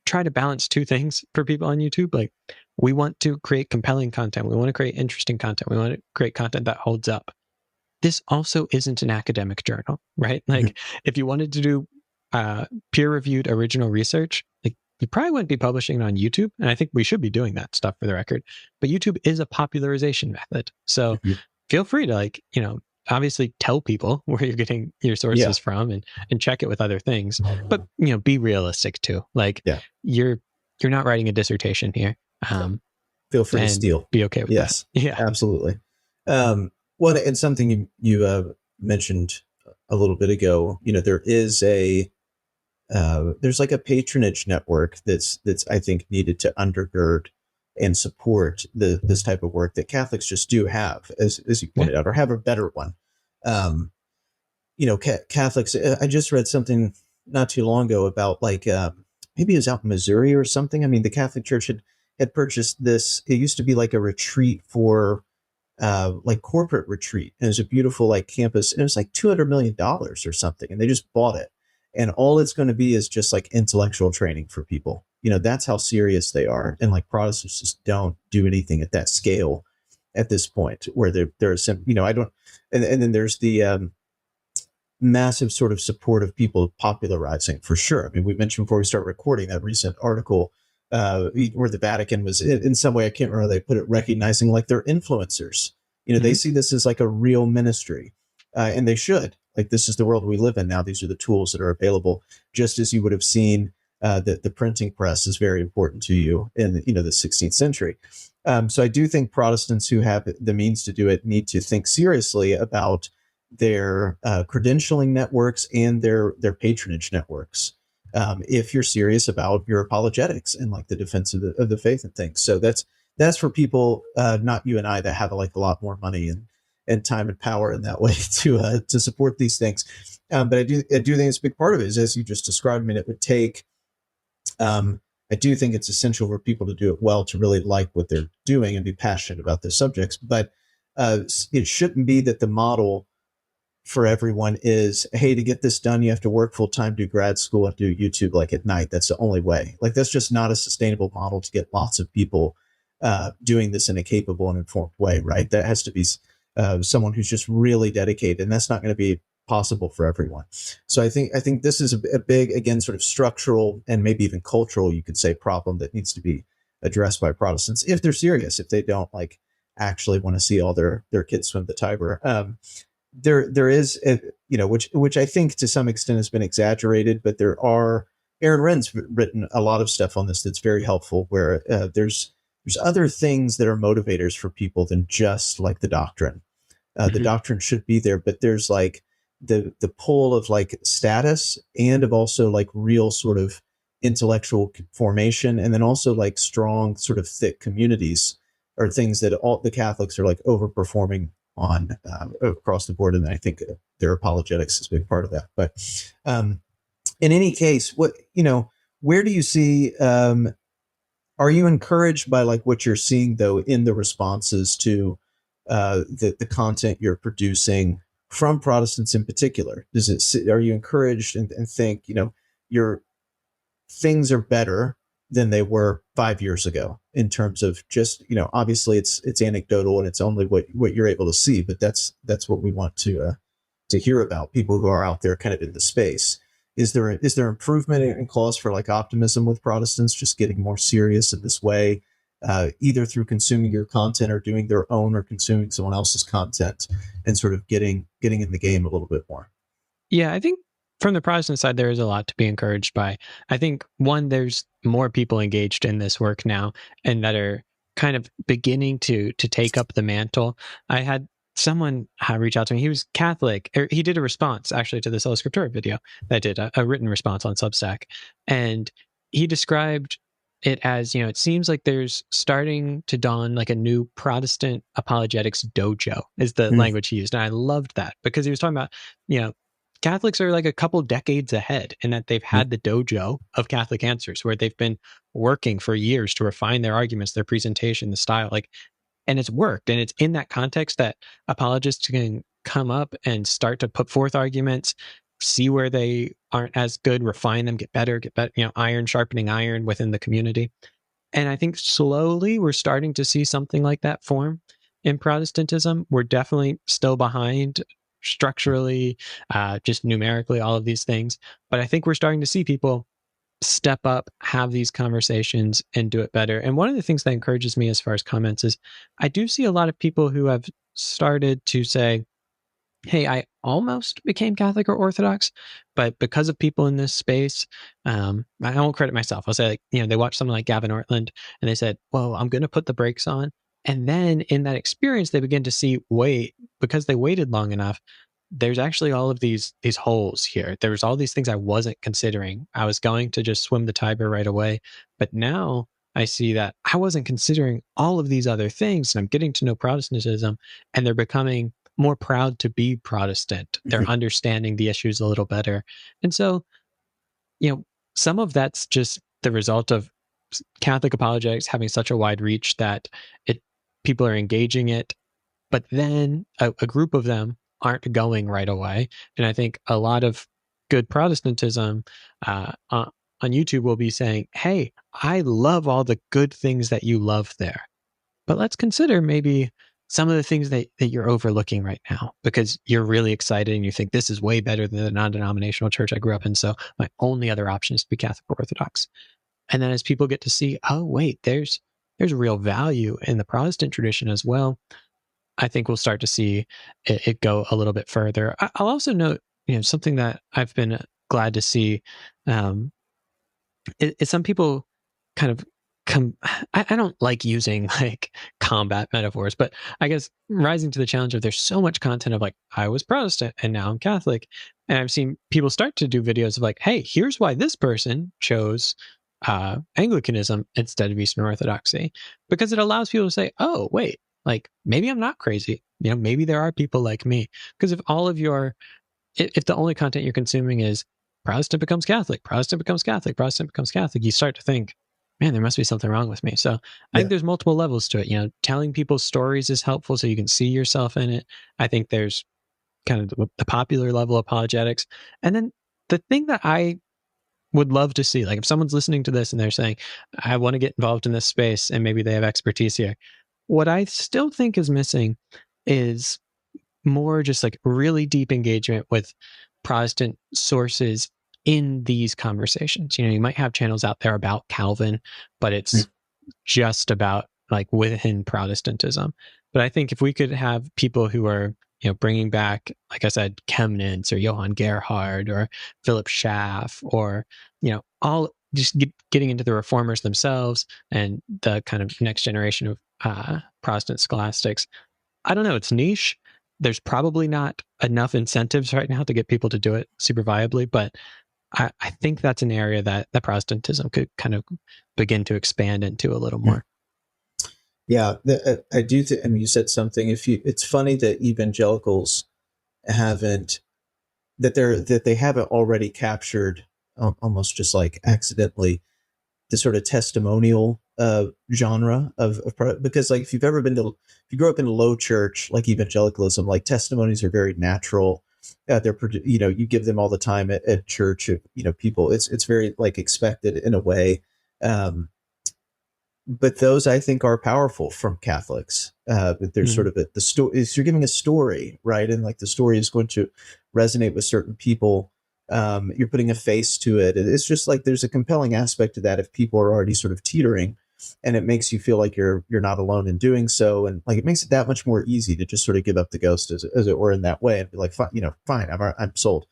try to balance two things for people on YouTube. Like, we want to create compelling content. We want to create interesting content. We want to create content that holds up. This also isn't an academic journal, right? Like, if you wanted to do peer-reviewed original research, like, you probably wouldn't be publishing it on YouTube. And I think we should be doing that stuff, for the record. But YouTube is a popularization method. So feel free to, like, obviously tell people where you're getting your sources from and check it with other things. But, be realistic too. Like, you're not writing a dissertation here. Feel free to steal. Be okay with that. Yeah, absolutely. Well, and something you mentioned a little bit ago, there is there's like a patronage network that's I think needed to undergird and support this type of work that Catholics just do have, as you pointed out, or have a better one. Catholics, I just read something not too long ago about, like, maybe it was out in Missouri or something. I mean, the Catholic Church had purchased this. It used to be like a retreat for like corporate retreat. And it was a beautiful, like, campus. And it was like $200 million or something. And they just bought it. And all it's going to be is just like intellectual training for people. That's how serious they are. And, like, Protestants just don't do anything at that scale at this point, where there's some, I don't, and then there's the massive sort of support of people popularizing, for sure. I mean, we mentioned before we start recording that recent article where the Vatican was in some way, I can't remember, they put it, recognizing, like, they're influencers. They see this as like a real ministry, and they should. Like, this is the world we live in now. These are the tools that are available, just as you would have seen that the printing press is very important to you in the 16th century. So I do think Protestants who have the means to do it need to think seriously about their credentialing networks and their patronage networks, if you're serious about your apologetics and, like, the defense of the faith and things. So that's for people, not you and I, that have, like, a lot more money and time and power in that way to support these things. But I do think it's a big part of it, is, as you just described. I mean, it would take. I do think it's essential for people to do it well, to really like what they're doing and be passionate about the subjects. But it shouldn't be that the model for everyone is, hey, to get this done, you have to work full time, do grad school, and do YouTube, like, at night. That's the only way. Like, that's just not a sustainable model to get lots of people doing this in a capable and informed way, right? That has to be someone who's just really dedicated, and that's not going to be possible for everyone. So I think this is a big, again, sort of structural and maybe even cultural, you could say, problem that needs to be addressed by Protestants, if they're serious, if they don't, like, actually want to see all their kids swim the Tiber. There is, which I think to some extent has been exaggerated, but Aaron Wren's written a lot of stuff on this that's very helpful, where there's other things that are motivators for people than just, like, the doctrine. The doctrine should be there, but there's, like, the pull of, like, status, and of also, like, real sort of intellectual formation, and then also, like, strong sort of thick communities are things that all the Catholics are, like, overperforming on across the board. And I think their apologetics is a big part of that. But in any case, where do you see, are you encouraged by, like, what you're seeing, though, in the responses to the content you're producing from Protestants in particular? Are you encouraged and think, things are better than they were 5 years ago in terms of just, obviously it's anecdotal and it's only what you're able to see, but that's what we want to hear about, people who are out there kind of in the space. Is there improvement in cause for like optimism with Protestants just getting more serious in this way, either through consuming your content or doing their own or consuming someone else's content and sort of getting in the game a little bit more? Yeah, I think from the Protestant side, there is a lot to be encouraged by. I think, one, there's more people engaged in this work now and that are kind of beginning to take up the mantle. I had someone reach out to me. He was Catholic. He did a response actually to the Sola Scriptura video that I did, a written response on Substack. And he described it as, it seems like there's starting to dawn like a new Protestant apologetics dojo is the language he used. And I loved that because he was talking about, Catholics are like a couple decades ahead in that they've had the dojo of Catholic answers where they've been working for years to refine their arguments, their presentation, the style, and it's worked. And it's in that context that apologists can come up and start to put forth arguments, see where they aren't as good, refine them, get better, iron sharpening iron within the community. And I think slowly we're starting to see something like that form in Protestantism. We're definitely still behind structurally, just numerically, all of these things. But I think we're starting to see people step up, have these conversations, and do it better. And one of the things that encourages me as far as comments is I do see a lot of people who have started to say, hey, I almost became Catholic or Orthodox, but because of people in this space, I won't credit myself. I'll say, they watched someone like Gavin Ortland and they said, well, I'm going to put the brakes on. And then in that experience, they begin to see, wait, because they waited long enough, there's actually all of these holes here. There's all these things I wasn't considering. I was going to just swim the Tiber right away. But now I see that I wasn't considering all of these other things. And I'm getting to know Protestantism, and they're becoming more proud to be Protestant. They're understanding the issues a little better. And so, some of that's just the result of Catholic apologetics having such a wide reach that people are engaging it, but then a group of them aren't going right away. And I think a lot of good Protestantism on YouTube will be saying, hey, I love all the good things that you love there, but let's consider maybe some of the things that you're overlooking right now because you're really excited and you think this is way better than the non-denominational church I grew up in. So my only other option is to be Catholic or Orthodox. And then as people get to see, oh, wait, there's real value in the Protestant tradition as well, I think we'll start to see it go a little bit further. I'll also note, something that I've been glad to see is some people kind of I don't like using like combat metaphors, but I guess rising to the challenge of there's so much content of like, I was Protestant and now I'm Catholic. And I've seen people start to do videos of like, hey, here's why this person chose Anglicanism instead of Eastern Orthodoxy, because it allows people to say, oh, wait, like maybe I'm not crazy. Maybe there are people like me. Because if the only content you're consuming is Protestant becomes Catholic, Protestant becomes Catholic, Protestant becomes Catholic, you start to think, man, there must be something wrong with me. So I think there's multiple levels to it. Telling people's stories is helpful so you can see yourself in it. I think there's kind of the popular level apologetics. And then the thing that I would love to see, like if someone's listening to this and they're saying, I want to get involved in this space and maybe they have expertise here. What I still think is missing is more just like really deep engagement with Protestant sources in these conversations. You might have channels out there about Calvin, but it's just about like within Protestantism. But I think if we could have people who are, bringing back, like I said, Chemnitz or Johann Gerhard or Philip Schaff or, all just getting into the reformers themselves and the kind of next generation of Protestant scholastics. I don't know. It's niche. There's probably not enough incentives right now to get people to do it super viably, but I think that's an area that Protestantism could kind of begin to expand into a little more. Yeah, I do. I mean, you said something. It's funny that evangelicals they haven't already captured almost just like accidentally the sort of testimonial genre of because like if you grew up in a low church like evangelicalism, like testimonies are very natural. you give them all the time at church. People, it's very like expected in a way. But those I think are powerful from Catholics. But there's sort of the story. You're giving a story, right? And like the story is going to resonate with certain people. You're putting a face to it. It's just like there's a compelling aspect to that if people are already sort of teetering, and it makes you feel like you're not alone in doing so, and like it makes it that much more easy to just sort of give up the ghost as it were in that way and be like, fine, I'm sold.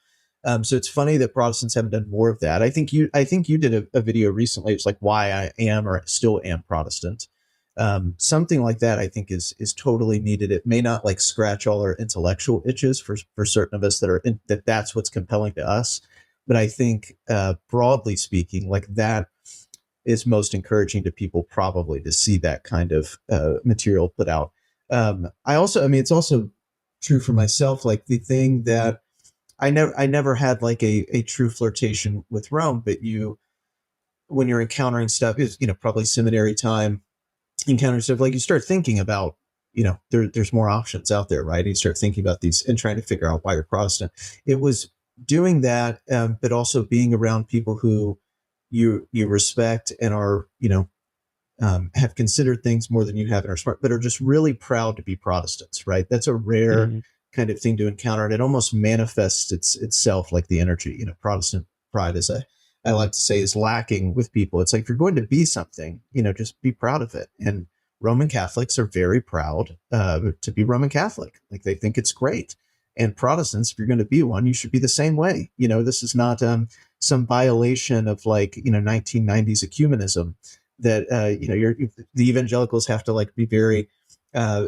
So it's funny that Protestants haven't done more of that. I think you did a video recently. It's like why I am or still am Protestant. Something like that I think is totally needed. It may not like scratch all our intellectual itches for certain of us that's what's compelling to us. But I think broadly speaking, like that is most encouraging to people probably to see that kind of material put out. It's also true for myself. Like the thing that I never had like a true flirtation with Rome, but when you're encountering stuff is, probably seminary time, encountering stuff, like you start thinking about, there's more options out there, right? And you start thinking about these and trying to figure out why you're Protestant. It was doing that, but also being around people who you respect and are, have considered things more than you have and are smart, but are just really proud to be Protestants, right? That's a rare kind of thing to encounter, and it almost manifests itself like the energy. Protestant pride, as I like to say, is lacking with people. It's like if you're going to be something, just be proud of it. And Roman Catholics are very proud to be Roman Catholic. Like they think it's great. And Protestants, if you're going to be one, you should be the same way. This is not some violation of like 1990s ecumenism that the evangelicals have to like be very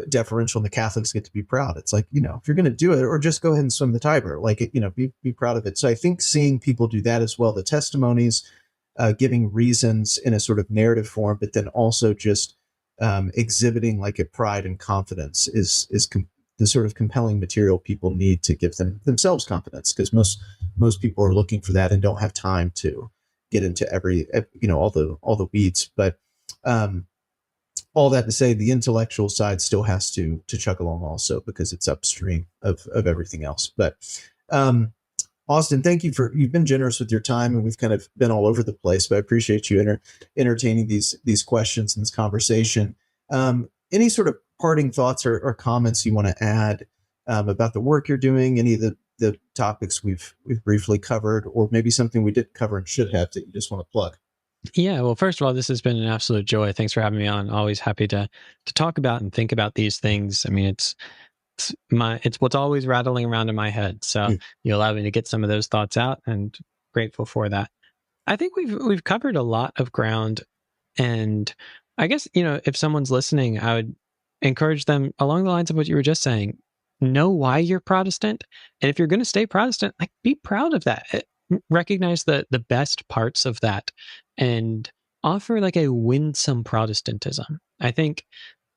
deferential and the Catholics get to be proud. It's like, if you're going to do it, or just go ahead and swim the Tiber, like, be proud of it. So I think seeing people do that as well, the testimonies, giving reasons in a sort of narrative form, but then also just exhibiting like a pride and confidence is the sort of compelling material people need to give themselves confidence, because most people are looking for that and don't have time to get into all the weeds. But all that to say, the intellectual side still has to chug along also, because it's upstream of everything else. But Austin, thank you you've been generous with your time, and we've kind of been all over the place, but I appreciate you entertaining these questions in this conversation. Any sort of parting thoughts or comments you want to add about the work you're doing, any of the topics we've briefly covered, or maybe something we didn't cover and should have that you just want to plug? Yeah, well, first of all, this has been an absolute joy. Thanks for having me on. Always happy to talk about and think about these things. I mean, it's what's always rattling around in my head. So you allow me to get some of those thoughts out, and grateful for that. I think we've covered a lot of ground, and I guess, if someone's listening, I would encourage them along the lines of what you were just saying. Know why you're Protestant, and if you're going to stay Protestant, like, be proud of that. Recognize the best parts of that, and offer like a winsome Protestantism. I think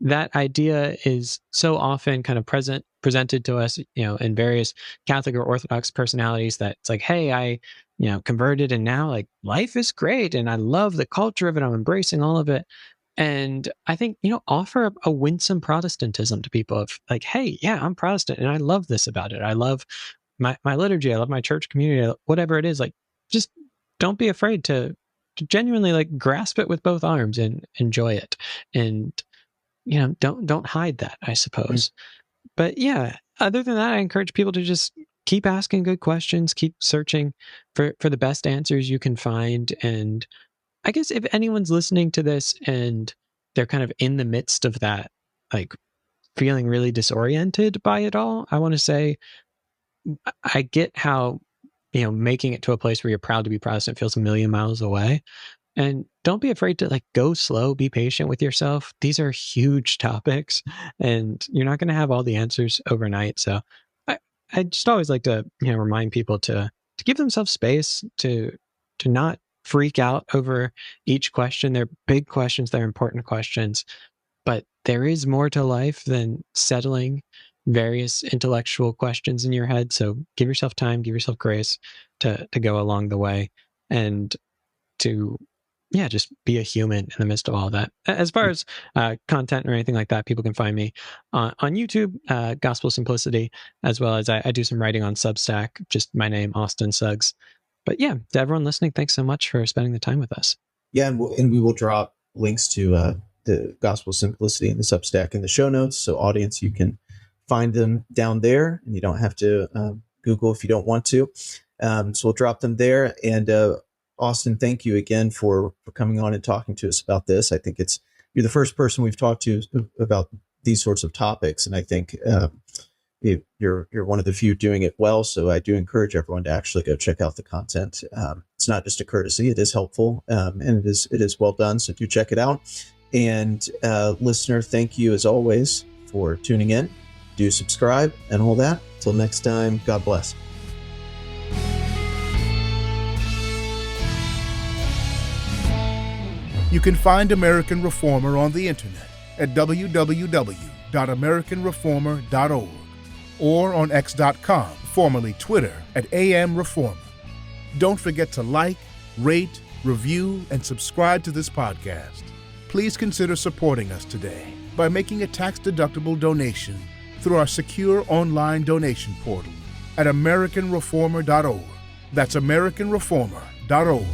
that idea is so often kind of presented to us, in various Catholic or Orthodox personalities, that it's like, hey, I, converted, and now like life is great, and I love the culture of it. I'm embracing all of it. And I think, offer a winsome Protestantism to people of like, hey, yeah, I'm Protestant and I love this about it. I love my liturgy. I love my church community, whatever it is. Like, just don't be afraid to genuinely like grasp it with both arms and enjoy it. And, don't hide that, I suppose. But yeah, other than that, I encourage people to just keep asking good questions, keep searching for the best answers you can find. And I guess if anyone's listening to this and they're kind of in the midst of that, like feeling really disoriented by it all, I want to say, I get how, making it to a place where you're proud to be Protestant feels a million miles away. And don't be afraid to like go slow, be patient with yourself. These are huge topics, and you're not going to have all the answers overnight. So I just always like to, remind people to give themselves space, to not freak out over each question. They're big questions, they're important questions, but there is more to life than settling various intellectual questions in your head. So give yourself time, give yourself grace to go along the way, and to just be a human in the midst of all of that. As far as content or anything like that, people can find me on YouTube, Gospel Simplicity, as well as I do some writing on Substack, just my name, Austin Suggs. But yeah, to everyone listening, thanks so much for spending the time with us. Yeah, and we will drop links to the Gospel Simplicity and the Substack in the show notes. So audience, you can find them down there, and you don't have to Google if you don't want to. So we'll drop them there. And Austin, thank you again for coming on and talking to us about this. I think you're the first person we've talked to about these sorts of topics, and I think you're one of the few doing it well. So I do encourage everyone to actually go check out the content. It's not just a courtesy; it is helpful, and it is well done. So do check it out. And listener, thank you as always for tuning in. Do subscribe and all that. Till next time, God bless. You can find American Reformer on the internet at www.americanreformer.org or on x.com, formerly Twitter, at @AMReformer. Don't forget to like, rate, review, and subscribe to this podcast. Please consider supporting us today by making a tax-deductible donation through our secure online donation portal at AmericanReformer.org. That's AmericanReformer.org.